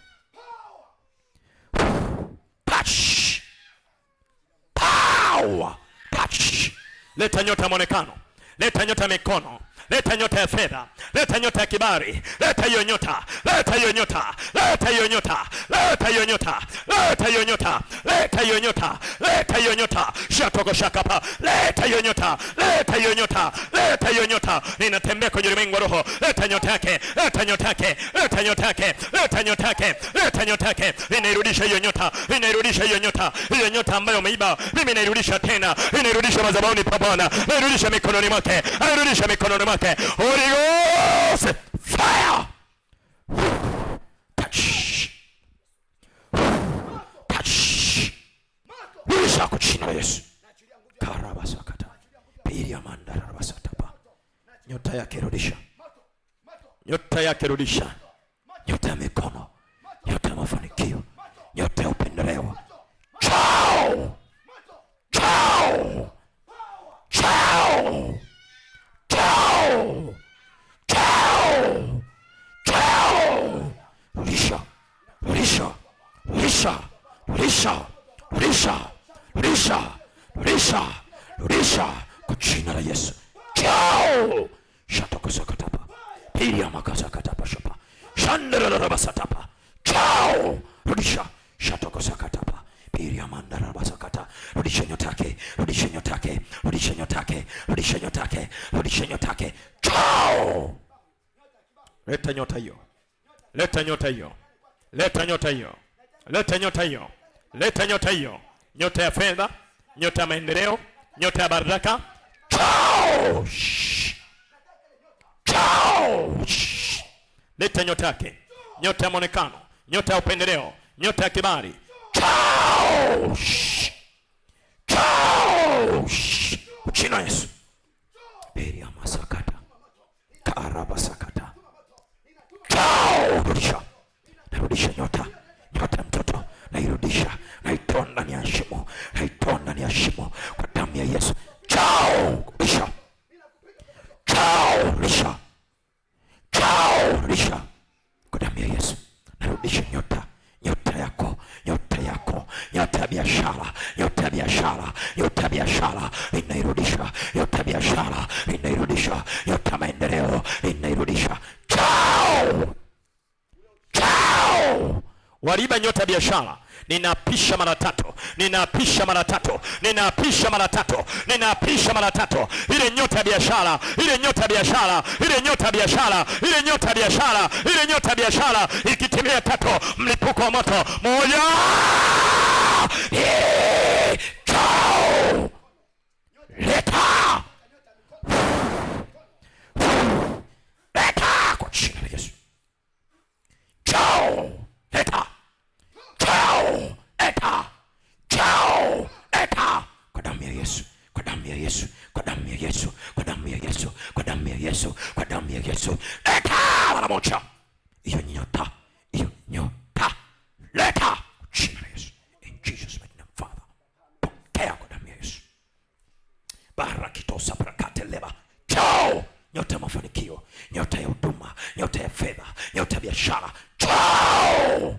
Touch. Power. Touch. Leta nyota ya mwonekano, leta nyota ya mikono, leta nyota ya fedha, leta nyota ya kibali, leta hiyo nyota, leta hiyo nyota, leta hiyo nyota, leta hiyo nyota, leta hiyo nyota, leta hiyo nyota, leta hiyo nyota. Shatoko shakapa, leta hiyo nyota, leta hiyo nyota, leta hiyo nyota. Ninatembea kwenye ulimwengu wa roho, leta nyota yake, leta nyota yake, leta nyota yake, leta nyota yake, leta nyota yake. Ninairudisha hiyo nyota, ninairudisha hiyo nyota, hiyo nyota ambayo umeiba, mimi nairudisha tena, ninairudisha madhabahuni pa Bwana, nairudisha mikononi mwake, nairudisha mikononi mwake. Holy Ghost fire. Touch. Touch. Rudisha kwa jina la Yesu. Karabasakata. Pili amanda rabasatapa. Nyota yake rudisha. Nyota yake rudisha. Nyota ya mikono, nyota ya mafanikio, nyota ya upendeleo. Ciao. Ciao. Ciao. Ciao. Ciao. Ciao. Rudisha. Rudisha. Rudisha. Rudisha. Rudisha. Rudisha. Rudisha. Rudisha kwa jina la Yesu. Ciao. Shatokosakatapa. Pili amakasakatapa shapa. Shandarabasatapa. Ciao. Rudisha. Shatokosakatapa. Pili amandarabasakata. Rudisha nyotake. Rudisha nyotake. Rudisha nyotake. Rudisha nyotake. Rudisha nyotake. Ciao. Leta nyota hiyo. Leta nyota hiyo. Leta nyota hiyo. Leta nyota hiyo. Leta nyota hiyo. Nyota ya fedha, nyota ya maendeleo, nyota ya baraka. Ciao. Ciao. Leta nyota yake. Nyota ya mwonekano, nyota ya upendeleo, nyota ya kibali. Ciao. Ciao. Jina Yesu. Beri ya masakata. Karabasakata. Ciao. Rudisha. Narudisha nyota. Nyota ya mtoto. Nairudisha. Naitoa ndani ya shimo. Naitoa ndani ya shimo kwa damu ya Yesu. Ciao. Rudisha. Ciao. Rudisha. Ciao. Rudisha kwa damu ya Yesu. Narudisha nyota. Nyota yako. Nyota yako. Nyota ya biashara. Nyota ya biashara, nyota ya biashara inairudisha, nyota ya biashara inairudisha, nyota ya maendeleo inairudisha. Chao! Chao! Waliiba nyota ya biashara, ninapisha mara tatu, ninapisha mara tatu, ninapisha mara tatu, ninapisha mara tatu. Ile nyota ya biashara, ile nyota ya biashara, ile nyota ya biashara, ile nyota ya biashara, ile nyota ya biashara ikitimia tatu, mlipuko wa moto. Moja! Chao! Leta! Leta kwa jina la Yesu. Chao! Leta! Chao! Leta! Chao! Leta! Kwa damu ya Yesu, kwa damu ya Yesu, kwa damu ya Yesu, kwa damu ya Yesu, kwa damu ya Yesu, kwa damu ya Yesu. Leta mara moja. Hiyo nyota, hiyo nyota. Leta kwa jina la Yesu. In Jesus mighty name, Father. Pokea kwa damu ya Yesu. Barakitosa barakate leba. Chao! Nyota ya mafanikio, nyota ya huduma, nyota ya fedha, nyota ya biashara. Chao!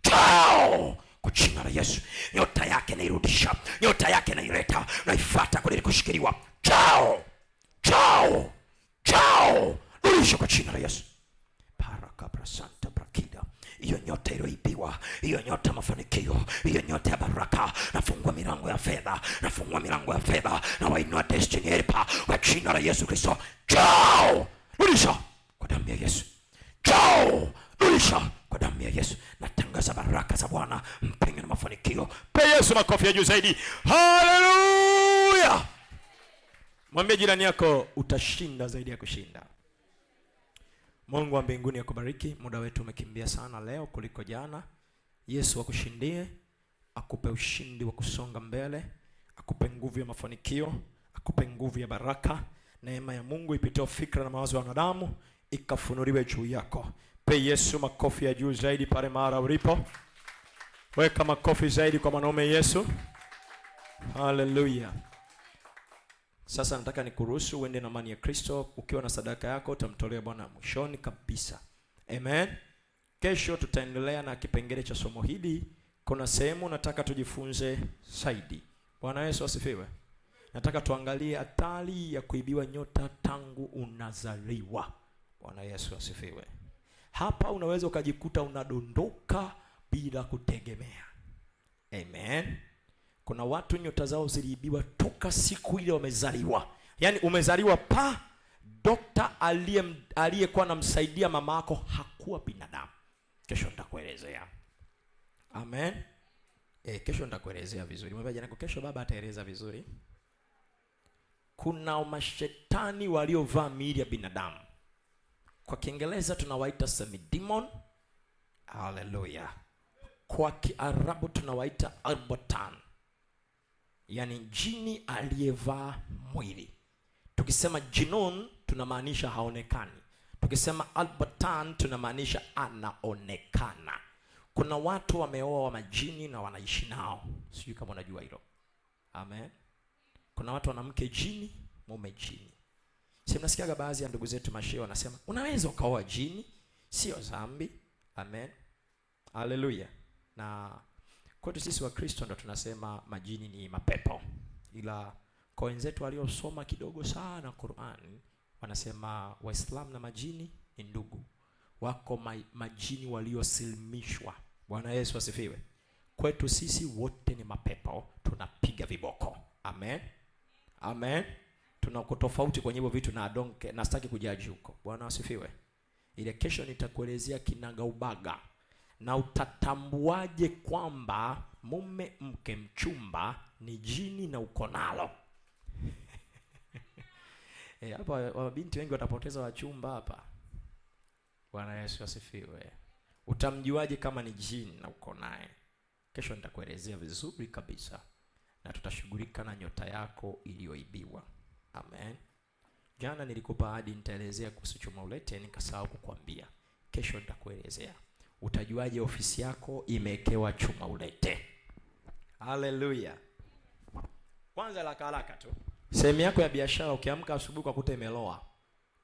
Chao! Kwa jina la Yesu. Nyota yake nairudisha, nyota yake naileta, naifuata kule ilikoshikiliwa. Chao! Chao! Chao! Rudisha kwa jina la Yesu. Parakabra santa brakida. Hiyo nyota iliyoibiwa, hiyo nyota mafanikio, hiyo nyota ya baraka, nafungua milango ya fedha, nafungua milango ya fedha, na wainua destiny helper kwa jina la Yesu Kristo. Chao! Rudisha kwa damu ya Yesu. Chao! Rudisha kwa damu ya Yesu. Natangaza baraka za Bwana, mpenyo na mafanikio. Pe Yesu makofi ya juu zaidi. Haleluya! Mwambie jirani yako, utashinda zaidi ya kushinda. Mungu wa mbinguni akubariki. Muda wetu umekimbia sana leo kuliko jana. Yesu akushindie, akupe ushindi wa kusonga mbele, akupe nguvu ya mafanikio, akupe nguvu ya baraka. Neema ya Mungu ipitao fikra na mawazo ya wanadamu ikafunuliwe juu yako. Pe Yesu makofi ya juu zaidi pale mara ulipo. Weka makofi zaidi kwa mwanaume Yesu. Haleluya. Sasa nataka nikuruhusu uende na amani ya Kristo. Ukiwa na sadaka yako utamtolea Bwana mwishoni kabisa. Amen. Kesho tutaendelea na kipengele cha somo hili. Kuna sehemu nataka tujifunze zaidi. Bwana Yesu asifiwe. Nataka tuangalie hatari ya kuibiwa nyota tangu unazaliwa. Bwana Yesu asifiwe. Hapa unaweza ukajikuta unadondoka bila kutegemea. Amen. Kuna watu nyota zao ziliibiwa toka siku ile wamezaliwa. Yaani umezaliwa pa, dokta aliyekuwa anamsaidia mama yako hakuwa binadamu. Kesho nitakuelezea. Amen. Kesho nitakuelezea vizuri. Mwambie jana kesho baba ataeleza vizuri. Kuna mashetani waliovaa miili ya binadamu. Kwa Kiingereza tunawaita semi-demon. Hallelujah. Kwa Kiarabu tunawaita albotan. Yaani jini aliyevaa mwili. Tukisema jinun tunamaanisha haonekani. Tukisema albotan tunamaanisha anaonekana. Kuna watu wameoa wa majini na wanaishi nao. Sijui kama unajua hilo. Amen. Kuna watu wanamke jini, mume jini. Si mnasikiaga baadhi ya ndugu zetu mashehe wanasema unaweza ukaoa jini, sio dhambi. Amen. Haleluya. Na kwetu sisi wa Kristo ndo tunasema majini ni mapepo. Ila kwa wenzetu waliosoma kidogo sana Qur'an wanasema Waislamu na majini ni ndugu. Wako majini waliosilimishwa. Bwana Yesu asifiwe. Kwetu sisi wote ni mapepo, tunapiga viboko. Amen. Amen. Tunakutofauti kwenye hivyo vitu na sitaki kujaji huko. Bwana asifiwe. Ile kesho nitakuelezea kinaga ubaga. Na utatambuaje kwamba mume mke mchumba ni jini na uko nalo. Hapa wabinti wengi watapoteza wachumba hapa. Bwana Yesu asifiwe. Utamjuaje kama ni jini na uko naye? Kesho nitakuelezea vizuri kabisa. Na tutashughulika na nyota yako iliyoibiwa. Amen. Jana nilikupa ahadi nitaelezea kuhusu chuma ulete, nikasahau kukwambia. Kesho nitakuelezea. Utajuaje ofisi yako imewekewa chuma ulete? Haleluya. Kwanza la haraka tu. Sehemu yako ya biashara ukiamka asubuhi kwa kuta imeloa,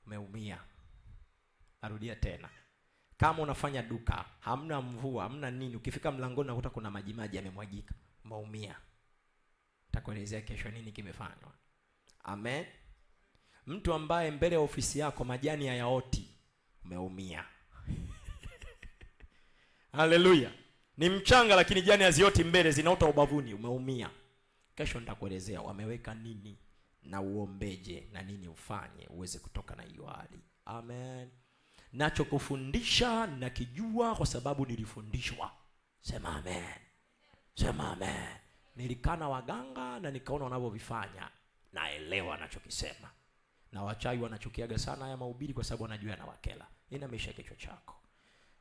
umeumia. Narudia tena. Kama unafanya duka, hamna mvua, hamna nini, ukifika mlangoni unakuta kuna maji yamemwagika, umeumia. Nitakuelezea kesho nini kimefanywa. Amen. Mtu ambaye mbele ya ofisi yako majani hayaoti, umeumia. Haleluya. Ni mchanga lakini jani hazioti mbele, zinaota ubavuni, umeumia. Kesho nitakuelezea wameweka nini na uombeje na nini ufanye uweze kutoka na hiyo hali. Amen. Nacho kufundisha nakijua kwa sababu nilifundishwa. Sema amen. Sema amen. Nilikana waganga na nikaona wanavyovifanya, naelewa nachokisema. Na wachawi wanachukiaga sana haya mahubiri kwa sababu wanajua yanawakela. Inamisha kichwa chako.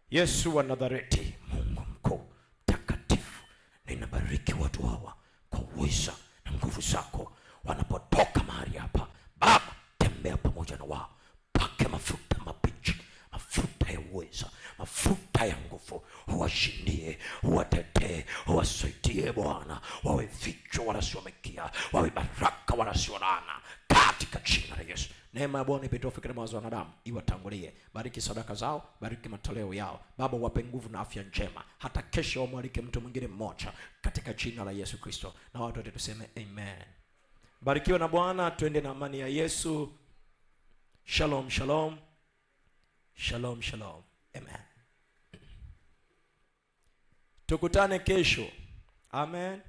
Yesu wa Nazareti, Mungu mkuu takatifu, ninabariki watu hawa kwa uweza na nguvu zako wanapotoka mahali hapa. Baba, tembea pamoja na wao. Pake mafuta mabichi, mafuta ya uweza, mafuta ya nguvu. Uwashindie, uwatetee, uwasaidie Bwana. Wawe vichwa wala sio mkia, wawe baraka wala sio laana, katika jina la Yesu. Neema ya Bwana ipite fikra mawazo wanadamu iwatangulie. Bariki sadaka zao, bariki matoleo yao. Baba, wape nguvu na afya njema. Hata kesho wamwalike mtu mwingine mmoja katika jina la Yesu Kristo. Na watu wote tuseme amen. Barikiwa na Bwana, twende na amani ya Yesu. Shalom, shalom. Shalom, shalom. Amen. Tukutane kesho. Amen.